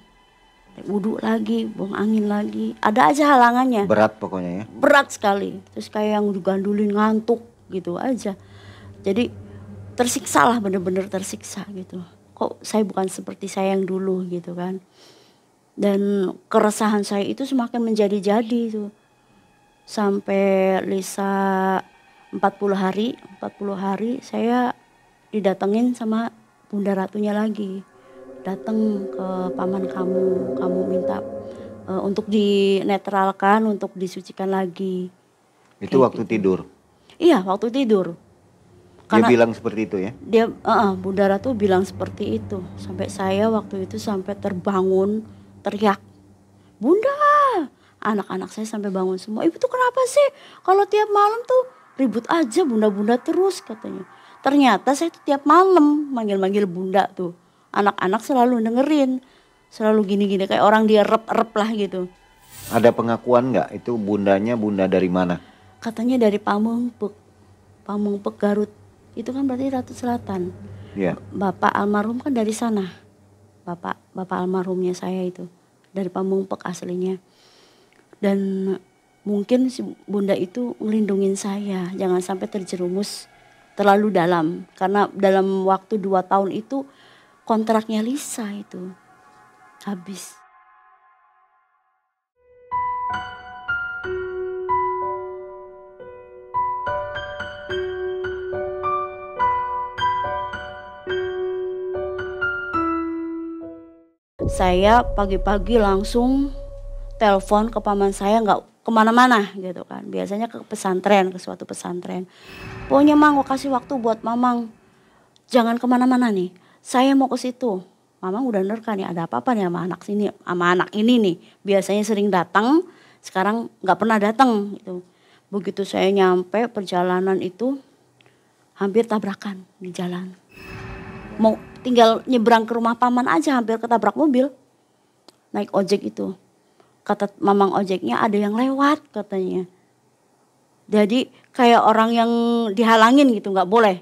Wudhu lagi, buang angin lagi. Ada aja halangannya. Berat pokoknya ya? Berat sekali. Terus kayak yang digandulin ngantuk gitu aja. Jadi tersiksa lah, benar-benar tersiksa gitu. Kok saya bukan seperti saya yang dulu gitu kan. Dan keresahan saya itu semakin menjadi-jadi tuh. Sampai Lisa 40 hari saya didatengin sama Bunda Ratunya lagi. Datang ke paman kamu minta untuk dinetralkan, untuk disucikan lagi. Itu Kayak waktu gitu. tidur. Iya, waktu tidur. Dia Karena bilang seperti itu ya? dia Bunda Ratu bilang seperti itu. Sampai saya waktu itu sampai terbangun, teriak, "Bunda!" Anak-anak saya sampai bangun semua. "Ibu tuh kenapa sih? Kalau tiap malam tuh ribut aja bunda-bunda terus," katanya. Ternyata saya tuh tiap malam manggil-manggil bunda tuh. Anak-anak selalu dengerin. Selalu gini-gini kayak orang dia rep-rep lah gitu. Ada pengakuan nggak itu bundanya bunda dari mana? Katanya dari Pamengpek. Pamengpek Garut. Itu kan berarti Ratu Selatan. Iya. Bapak almarhum kan dari sana. Bapak almarhumnya saya itu dari Pamengpek aslinya. Dan mungkin si bunda itu ngelindungin saya, jangan sampai terjerumus terlalu dalam. Karena dalam waktu 2 tahun itu kontraknya Lisa itu habis. Saya pagi-pagi langsung telepon ke paman saya, nggak kemana-mana gitu kan. Biasanya ke pesantren, ke suatu pesantren. "Pokoknya Mang, mau kasih waktu buat Mamang. Jangan kemana-mana nih. Saya mau ke situ." Mamang udah nerka nih, ada apa-apa nih sama anak sini, sama anak ini nih. Biasanya sering datang, sekarang nggak pernah datang gitu. Begitu saya nyampe perjalanan itu hampir tabrakan di jalan. Mau tinggal nyebrang ke rumah paman aja hampir ketabrak mobil. Naik ojek itu. Kata mamang ojeknya ada yang lewat katanya. Jadi kayak orang yang dihalangin gitu, nggak boleh.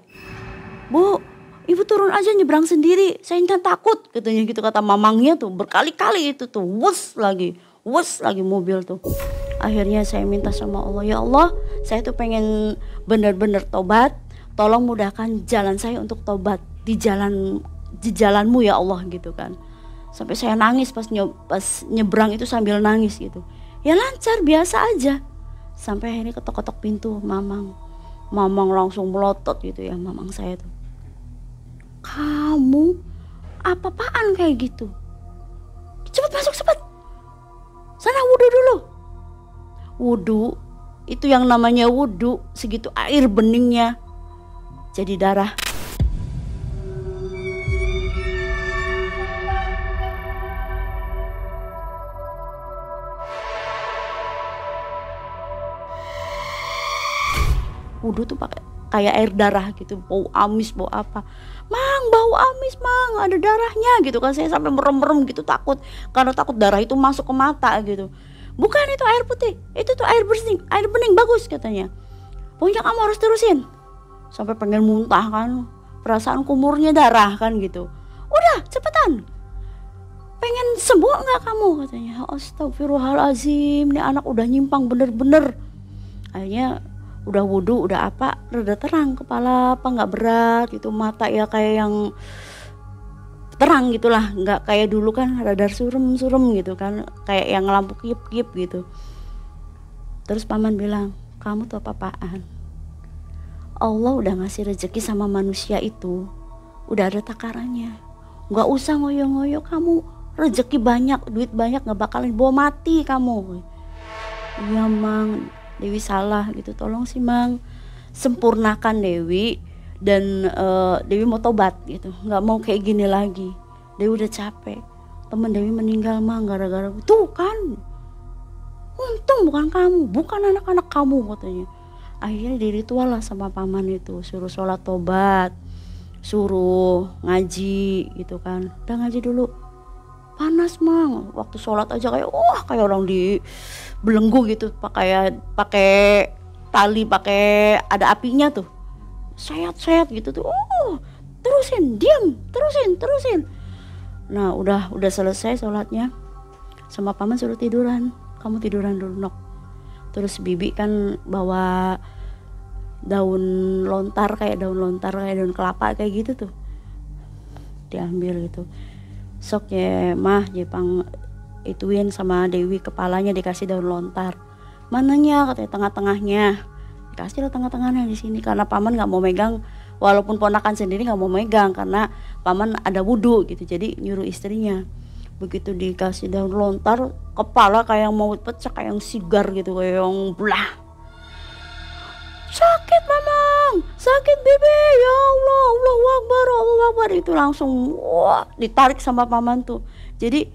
"Bu, ibu turun aja nyebrang sendiri, saya takut," katanya gitu kata mamangnya tuh. Berkali-kali itu tuh, wus lagi mobil tuh. Akhirnya saya minta sama Allah, "Ya Allah, saya tuh pengen benar-benar tobat. Tolong mudahkan jalan saya untuk tobat di jalanmu ya Allah," gitu kan. Sampai saya nangis pas nyebrang itu sambil nangis gitu. Ya lancar biasa aja. Sampai akhirnya ketok-ketok pintu mamang. Mamang langsung melotot gitu ya mamang saya tuh. "Kamu apa-apaan kayak gitu? Cepet masuk cepet. Sana wudhu dulu." Wudhu, itu yang namanya wudhu, segitu air beningnya jadi darah. Wudhu tuh pakai kayak air darah gitu, bau amis, bau apa. "Mang, bau amis Mang, ada darahnya," gitu kan. Saya sampai merem-merem gitu takut, karena takut darah itu masuk ke mata gitu. "Bukan, itu air putih, itu tuh air bening bagus," katanya. "Pokoknya kamu harus terusin." Sampai pengen muntah kan, perasaan kumurnya darah kan gitu. "Udah cepetan, pengen sembuh nggak kamu?" katanya. Astagfirullahalazim, ini anak udah nyimpang bener-bener. Akhirnya udah wudhu, udah apa, rada terang kepala, apa nggak berat gitu, mata ya kayak yang terang gitulah, nggak kayak dulu kan rada surem gitu kan, kayak yang lampu kip gitu. Terus paman bilang, "Kamu tuh apa-apaan? Allah udah ngasih rezeki sama manusia itu, udah ada takarannya. Nggak usah ngoyo-ngoyo, kamu rezeki banyak, duit banyak, nggak bakalan bawa mati kamu." "Iya Mang, Dewi salah gitu, tolong sih Mang sempurnakan Dewi, dan Dewi mau tobat gitu, nggak mau kayak gini lagi. Dewi udah capek, temen Dewi meninggal Mang gara-gara tuh kan, untung bukan kamu, bukan anak-anak kamu," katanya. Akhirnya diritual lah sama paman itu, suruh sholat tobat, suruh ngaji gitu kan. "Udah ngaji dulu." Panas Mang, waktu sholat aja kayak kayak orang dibelenggu gitu, pakai tali, pakai ada apinya tuh, sayat gitu tuh. Terusin, diam, terusin. Nah udah selesai sholatnya, sama paman suruh tiduran. "Kamu tiduran dulu Nok." Terus bibi kan bawa daun lontar, kayak daun kelapa kayak gitu tuh, diambil gitu. "Sok ya mah Jepang ituin sama Dewi, kepalanya dikasih daun lontar." "Mananya?" katanya. "Tengah-tengahnya." Dikasih lah tengah-tengahnya di sini, karena paman nggak mau megang walaupun ponakan sendiri nggak mau megang karena paman ada wudhu gitu, jadi nyuruh istrinya. Begitu dikasih daun lontar, kepala kayak mau pecah, kayak yang sigar gitu, kayak yang belah. Sakit mamang, sakit bibi, ya Allah, Allahu Akbar, Allahu Akbar. Itu langsung wah, ditarik sama paman tuh. Jadi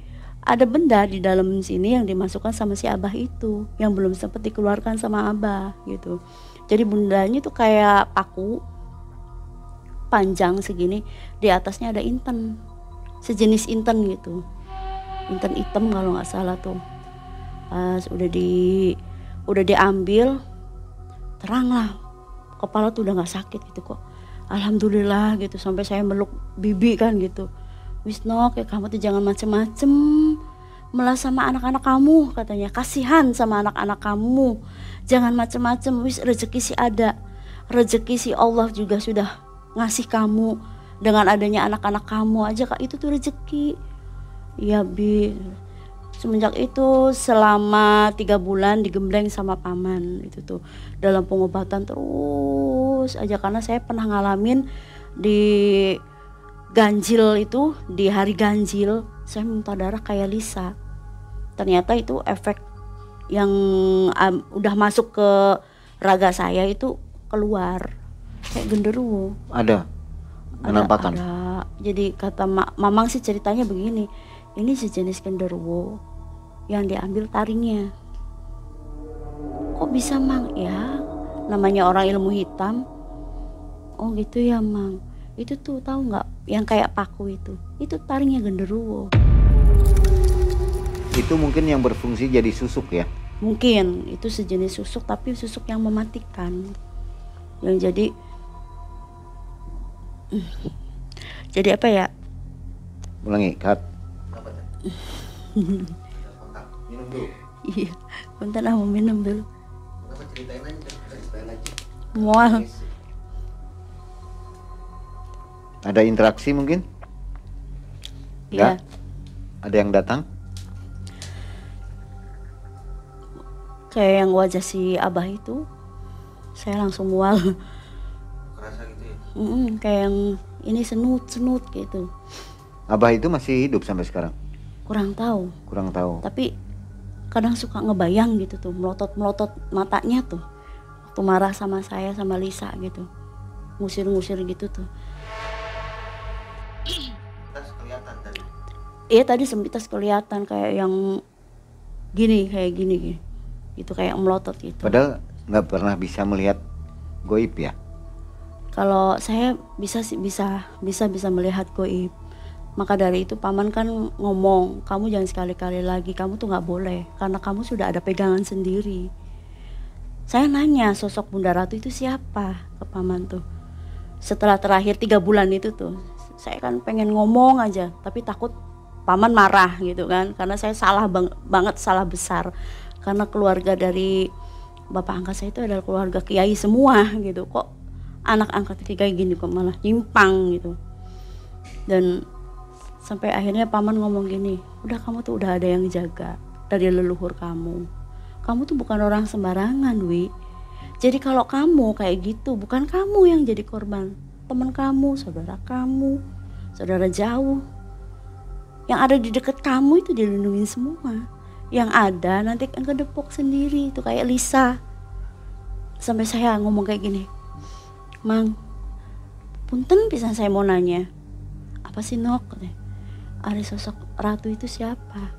ada benda di dalam sini yang dimasukkan sama si abah itu, yang belum sempat dikeluarkan sama abah gitu. Jadi bundanya tuh kayak paku panjang segini, di atasnya ada inten, sejenis inten gitu, inten hitam kalau nggak salah tuh. Pas udah diambil, terang lah, kepala tuh udah nggak sakit gitu kok. Alhamdulillah gitu, sampai saya meluk bibi kan gitu. Wisno, kayak kamu tuh jangan macem-macem melas sama anak-anak kamu, katanya. Kasihan sama anak-anak kamu, jangan macem-macem. Wis, rezeki sih ada, rezeki si Allah juga sudah ngasih kamu. Dengan adanya anak-anak kamu aja kak, itu tuh rezeki. Iya bi. Semenjak itu selama 3 bulan digembleng sama paman itu tuh, dalam pengobatan terus aja, karena saya pernah ngalamin di ganjil itu, di hari ganjil saya muntah darah kayak Lisa. Ternyata itu efek yang udah masuk ke raga saya itu keluar kayak genderuwo. Ada penampakan. Ada. Jadi kata mamang sih ceritanya begini, ini sejenis genderuwo yang diambil taringnya. Kok bisa mang? Ya namanya orang ilmu hitam. Oh gitu ya mang. Itu tuh tahu nggak yang kayak paku itu taringnya genderuwo. Itu mungkin yang berfungsi jadi susuk ya? Mungkin itu sejenis susuk, tapi susuk yang mematikan, yang jadi apa ya? Ulangi, cut. Minum dulu. Iya, bentar mau minum dulu. Ceritain aja. Mual. Ada interaksi mungkin? Iya. Ada yang datang? Kayak yang wajah si abah itu, saya langsung mual. Kerasa gitu ya? Kayak yang ini senut gitu. Abah itu masih hidup sampai sekarang? Kurang tahu. Kurang tahu. Tapi kadang suka ngebayang gitu tuh, melotot matanya tuh, waktu marah sama saya sama Lisa gitu, ngusir gitu tuh. Sempitas kelihatan tadi. Iya tadi sempitas kelihatan kayak yang gini, kayak gini. Itu kayak melotot gitu. Padahal nggak pernah bisa melihat goib ya? Kalau saya bisa melihat goib. Maka dari itu paman kan ngomong, kamu jangan sekali-kali lagi, kamu tuh nggak boleh, karena kamu sudah ada pegangan sendiri. Saya nanya sosok Bunda Ratu itu siapa ke paman tuh. Setelah terakhir 3 bulan itu tuh, saya kan pengen ngomong aja, tapi takut paman marah gitu kan, karena saya salah banget, salah besar. Karena keluarga dari bapak angkat saya itu adalah keluarga kiai semua gitu, kok anak angkat kayak gini kok malah nyimpang gitu. Dan sampai akhirnya paman ngomong gini, udah kamu tuh udah ada yang jaga dari leluhur kamu. Kamu tuh bukan orang sembarangan, Wi. Jadi kalau kamu kayak gitu, bukan kamu yang jadi korban, teman kamu, saudara jauh, yang ada di dekat kamu itu dilindungi semua. Yang ada nanti yang kedepok sendiri, itu kayak Lisa. Sampai saya ngomong kayak gini, Mang, punten pisan saya mau nanya, apa sih Nok? Ada sosok ratu itu siapa?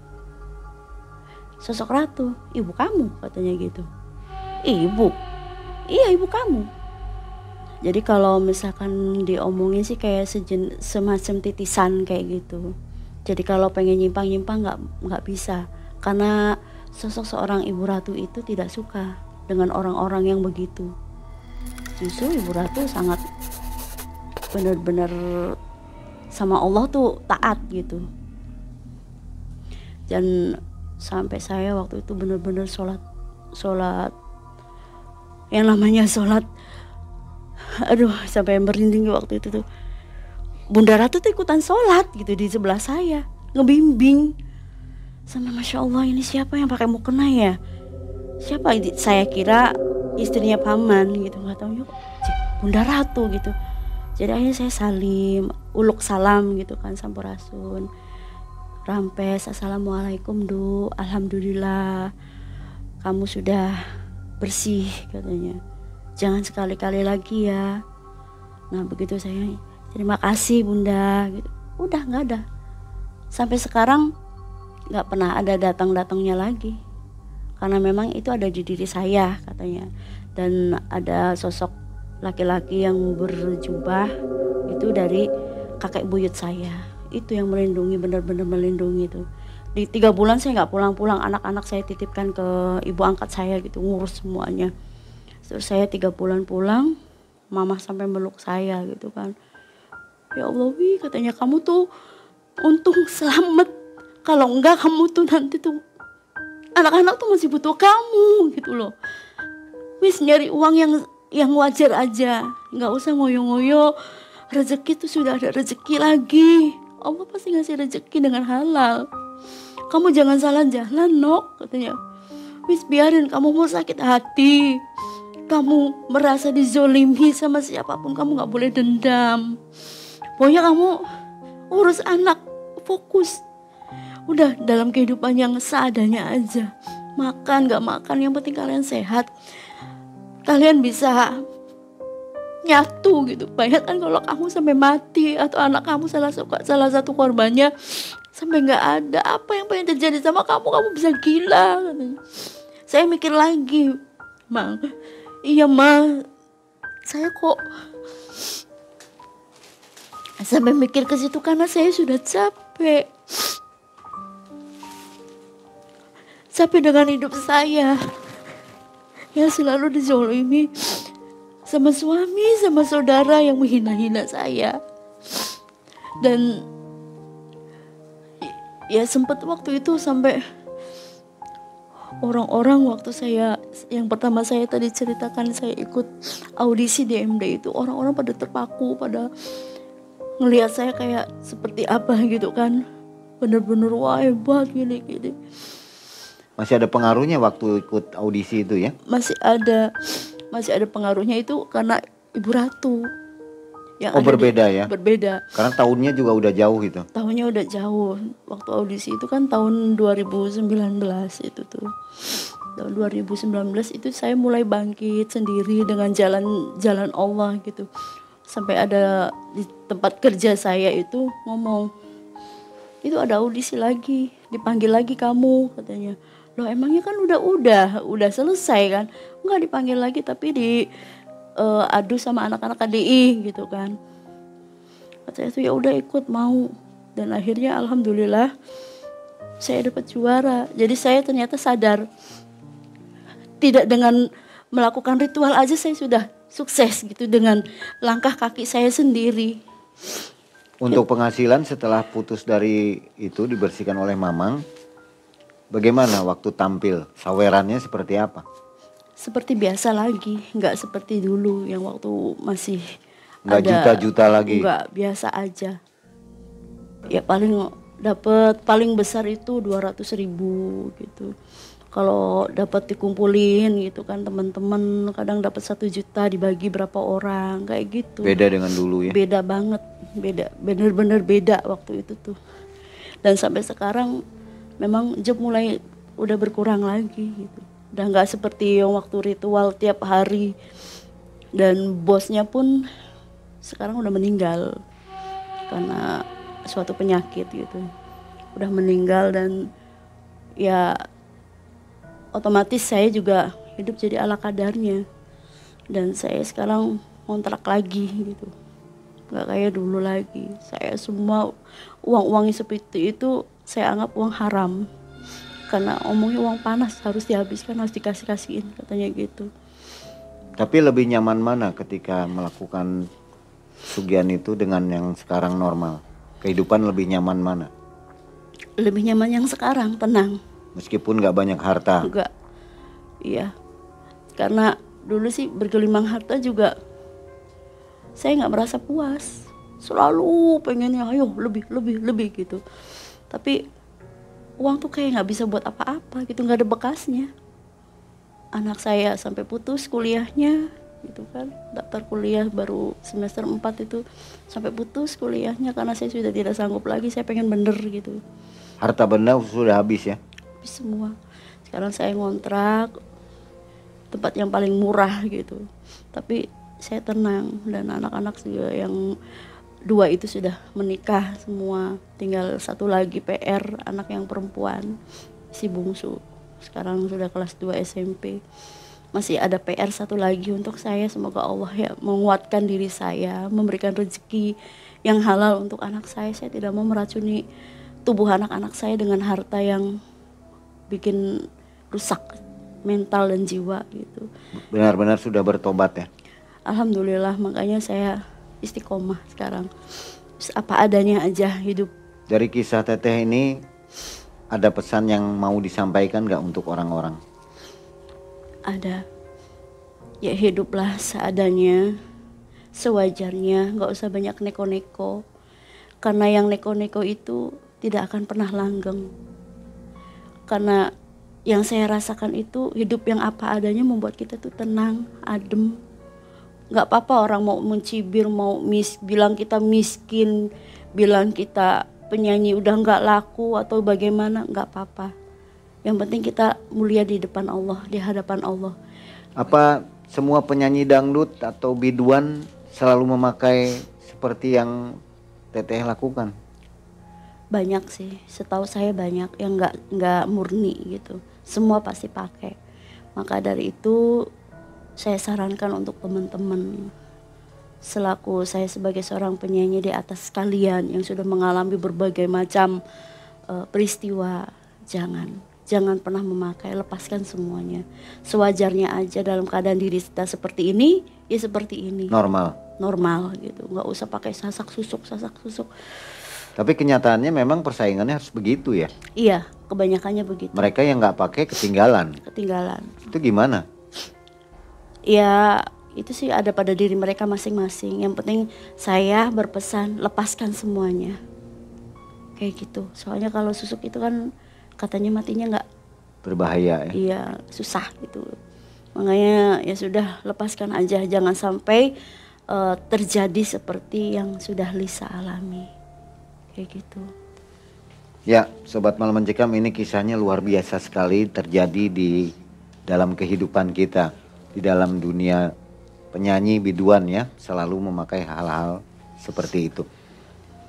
Sosok ratu, ibu kamu katanya gitu. Ibu? Iya ibu kamu. Jadi kalau misalkan diomongin sih kayak semacam titisan kayak gitu. Jadi kalau pengen nyimpang nggak bisa, karena sosok seorang ibu ratu itu tidak suka dengan orang-orang yang begitu. Justru ibu ratu sangat benar-benar sama Allah tuh taat gitu. Dan sampai saya waktu itu benar-benar sholat yang namanya sholat, aduh sampai merinding waktu itu tuh. Bunda Ratu tuh ikutan sholat gitu di sebelah saya, ngebimbing. Sama Masya Allah, ini siapa yang pakai mukena ya? Siapa? Saya kira istrinya paman gitu, nggak tahu Bunda Ratu gitu. Jadi akhirnya saya salim, uluk salam gitu kan, sampurasun, rampes, assalamualaikum Du, alhamdulillah kamu sudah bersih katanya, jangan sekali-kali lagi ya. Nah begitu saya, terima kasih Bunda gitu. Udah nggak ada, sampai sekarang nggak pernah ada datang-datangnya lagi, karena memang itu ada di diri saya katanya. Dan ada sosok laki-laki yang berjubah itu dari kakek buyut saya, itu yang melindungi, benar-benar melindungi itu. Di 3 bulan saya nggak pulang-pulang, anak-anak saya titipkan ke ibu angkat saya gitu, ngurus semuanya. Terus saya 3 bulan pulang, mama sampai meluk saya gitu kan. Ya Allah Wi, katanya kamu tuh untung selamat, kalau enggak kamu tuh nanti tuh anak-anak tuh masih butuh kamu gitu loh. Wis nyari uang yang wajar aja, nggak usah ngoyo-ngoyo. Rezeki tuh sudah ada rezeki lagi, Allah pasti ngasih rezeki dengan halal. Kamu jangan salah jalan Nok katanya. Wis biarin, kamu mau sakit hati, kamu merasa dizolimi sama siapapun, kamu gak boleh dendam. Pokoknya kamu urus anak, fokus. Udah dalam kehidupan yang seadanya aja. Makan gak makan, yang penting kalian sehat. Kalian bisa nyatu gitu. Bayangkan kalau kamu sampai mati, atau anak kamu salah satu korbannya sampai gak ada, apa yang pengen terjadi sama kamu bisa gila katanya. Saya mikir lagi, Mang, iya Ma, saya kok sampai mikir ke situ karena saya sudah capek dengan hidup saya yang selalu dizolimi sama suami, sama saudara yang menghina-hina saya. Dan ya sempat waktu itu sampai orang-orang, waktu saya yang pertama saya tadi ceritakan saya ikut audisi di MD itu, orang-orang pada terpaku, pada ngelihat saya kayak seperti apa gitu kan, bener-bener wah hebat gini. Masih ada pengaruhnya waktu ikut audisi itu ya? Masih ada pengaruhnya itu karena Ibu Ratu yang berbeda ya? Berbeda. Karena tahunnya juga udah jauh itu. Tahunnya udah jauh. Waktu audisi itu kan tahun 2019 itu tuh. Tahun 2019 itu saya mulai bangkit sendiri dengan jalan Allah gitu. Sampai ada di tempat kerja saya itu ngomong, itu ada audisi lagi, dipanggil lagi kamu katanya. Loh emangnya kan udah selesai kan? Enggak, dipanggil lagi tapi adu sama anak-anak KDI gitu kan. Saya tuh ya udah ikut mau, dan akhirnya alhamdulillah saya dapat juara. Jadi saya ternyata sadar, tidak dengan melakukan ritual aja saya sudah sukses gitu dengan langkah kaki saya sendiri. Untuk penghasilan setelah putus dari itu dibersihkan oleh Mamang, bagaimana waktu tampil? Sawerannya seperti apa? Seperti biasa lagi, nggak seperti dulu yang waktu masih nggak juta-juta lagi. Nggak, biasa aja. Ya paling besar itu 200.000 gitu. Kalau dapat dikumpulin gitu kan teman-teman, kadang dapat 1 juta dibagi berapa orang kayak gitu. Beda dengan dulu ya? Beda banget, bener-bener beda waktu itu tuh. Dan sampai sekarang memang job mulai udah berkurang lagi gitu. Udah nggak seperti yang waktu ritual tiap hari. Dan bosnya pun sekarang udah meninggal karena suatu penyakit gitu. Udah meninggal, dan ya otomatis saya juga hidup jadi ala kadarnya. Dan saya sekarang kontrak lagi gitu, nggak kayak dulu lagi. Saya semua uang-uang yang seperti itu saya anggap uang haram, karena omongnya uang panas, harus dihabiskan, harus dikasih-kasihin katanya gitu. Tapi lebih nyaman mana ketika melakukan sugihan itu dengan yang sekarang normal? Kehidupan lebih nyaman mana? Lebih nyaman yang sekarang, tenang. Meskipun gak banyak harta? Enggak, iya. Karena dulu sih bergelimang harta juga saya gak merasa puas. Selalu pengennya ayo lebih gitu. Tapi uang tuh kayak gak bisa buat apa-apa gitu, gak ada bekasnya. Anak saya sampai putus kuliahnya, gitu kan. Daftar kuliah baru semester 4 itu sampai putus kuliahnya karena saya sudah tidak sanggup lagi, saya pengen bener gitu. Harta benda sudah habis ya? Habis semua. Sekarang saya ngontrak tempat yang paling murah gitu. Tapi saya tenang, dan anak-anak juga yang 2 itu sudah menikah semua. Tinggal 1 lagi PR, anak yang perempuan, si bungsu. Sekarang sudah kelas 2 SMP. Masih ada PR 1 lagi untuk saya. Semoga Allah ya menguatkan diri saya, memberikan rezeki yang halal untuk anak saya. Saya tidak mau meracuni tubuh anak-anak saya dengan harta yang bikin rusak mental dan jiwa gitu. Benar-benar sudah bertobat ya? Alhamdulillah, makanya saya istiqomah sekarang. Apa adanya aja hidup. Dari kisah Teteh ini ada pesan yang mau disampaikan gak untuk orang-orang? Ada. Ya hiduplah seadanya, sewajarnya, gak usah banyak neko-neko. Karena yang neko-neko itu tidak akan pernah langgeng. Karena yang saya rasakan itu hidup yang apa adanya membuat kita tuh tenang, adem. Gak apa-apa orang mau mencibir, mau bilang kita miskin, bilang kita penyanyi udah gak laku atau bagaimana, gak apa-apa. Yang penting kita mulia di depan Allah, di hadapan Allah. Apa semua penyanyi dangdut atau biduan selalu memakai seperti yang Teteh lakukan? Banyak sih, setahu saya banyak yang nggak murni gitu. Semua pasti pakai. Maka dari itu saya sarankan untuk teman-teman, selaku saya sebagai seorang penyanyi di atas kalian yang sudah mengalami berbagai macam peristiwa, jangan pernah memakai, lepaskan semuanya. Sewajarnya aja, dalam keadaan diri kita seperti ini, ya seperti ini. Normal gitu, nggak usah pakai sasak susuk. Tapi kenyataannya memang persaingannya harus begitu ya? Iya, kebanyakannya begitu. Mereka yang nggak pakai ketinggalan. Itu gimana? Ya itu sih ada pada diri mereka masing-masing. Yang penting saya berpesan lepaskan semuanya. Kayak gitu. Soalnya kalau susuk itu kan katanya matinya nggak berbahaya ya? Iya, susah gitu. Makanya ya sudah, lepaskan aja. Jangan sampai terjadi seperti yang sudah Lisa alami. Kayak gitu. Ya, Sobat Malam Mencekam, ini kisahnya luar biasa sekali terjadi di dalam kehidupan kita. Di dalam dunia penyanyi biduan ya, selalu memakai hal-hal seperti itu.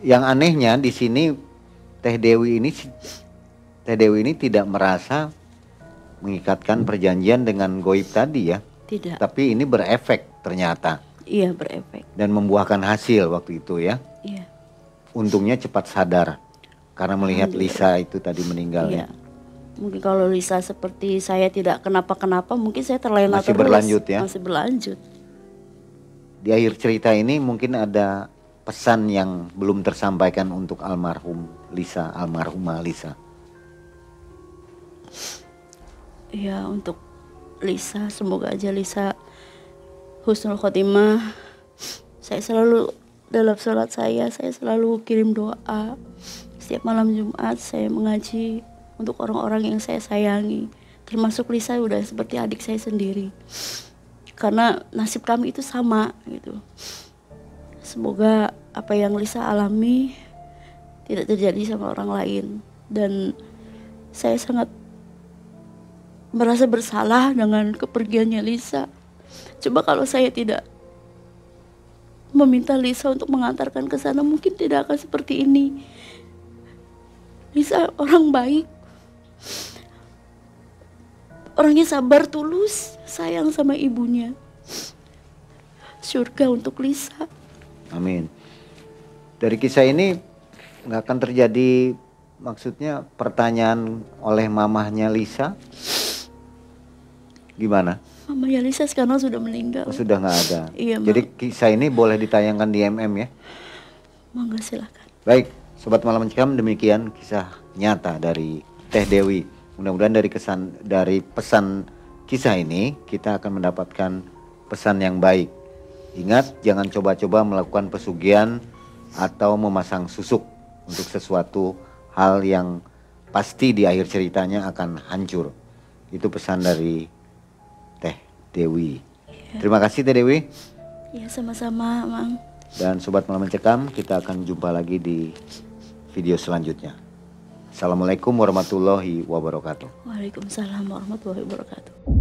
Yang anehnya di sini Teh Dewi ini tidak merasa mengikatkan perjanjian dengan goib tadi ya. Tidak. Tapi ini berefek ternyata. Iya, berefek. Dan membuahkan hasil waktu itu ya. Iya. Untungnya cepat sadar karena melihat Lisa itu tadi meninggal iya. Ya. Mungkin kalau Lisa seperti saya tidak kenapa-kenapa, mungkin saya terlena masih terus. Berlanjut ya. Masih berlanjut. Di akhir cerita ini mungkin ada pesan yang belum tersampaikan untuk almarhumah Lisa. Ya, untuk Lisa, semoga aja Lisa husnul khotimah. Saya selalu dalam sholat saya selalu kirim doa. Setiap malam Jumat saya mengaji untuk orang-orang yang saya sayangi. Termasuk Lisa udah seperti adik saya sendiri. Karena nasib kami itu sama gitu. Semoga apa yang Lisa alami tidak terjadi sama orang lain. Dan saya sangat merasa bersalah dengan kepergiannya Lisa. Coba kalau saya tidak meminta Lisa untuk mengantarkan ke sana, mungkin tidak akan seperti ini. Lisa orang baik, orangnya sabar, tulus, sayang sama ibunya. Surga untuk Lisa. Amin. Dari kisah ini nggak akan terjadi, maksudnya pertanyaan oleh mamahnya Lisa, gimana? Mamanya Lisa sekarang sudah meninggal. Oh, sudah nggak ada. Iya, jadi kisah ini boleh ditayangkan di MM ya? Monggo silakan. Baik, Sobat Malam Mencekam, demikian kisah nyata dari Teh Dewi. Mudah-mudahan dari pesan kisah ini kita akan mendapatkan pesan yang baik. Ingat, jangan coba-coba melakukan pesugihan atau memasang susuk untuk sesuatu hal yang pasti di akhir ceritanya akan hancur. Itu pesan dari Teh Dewi. Terima kasih Teh Dewi. Ya sama-sama, Mang. Dan Sobat Malam Mencekam, kita akan jumpa lagi di video selanjutnya. Assalamualaikum warahmatullahi wabarakatuh. Waalaikumsalam warahmatullahi wabarakatuh.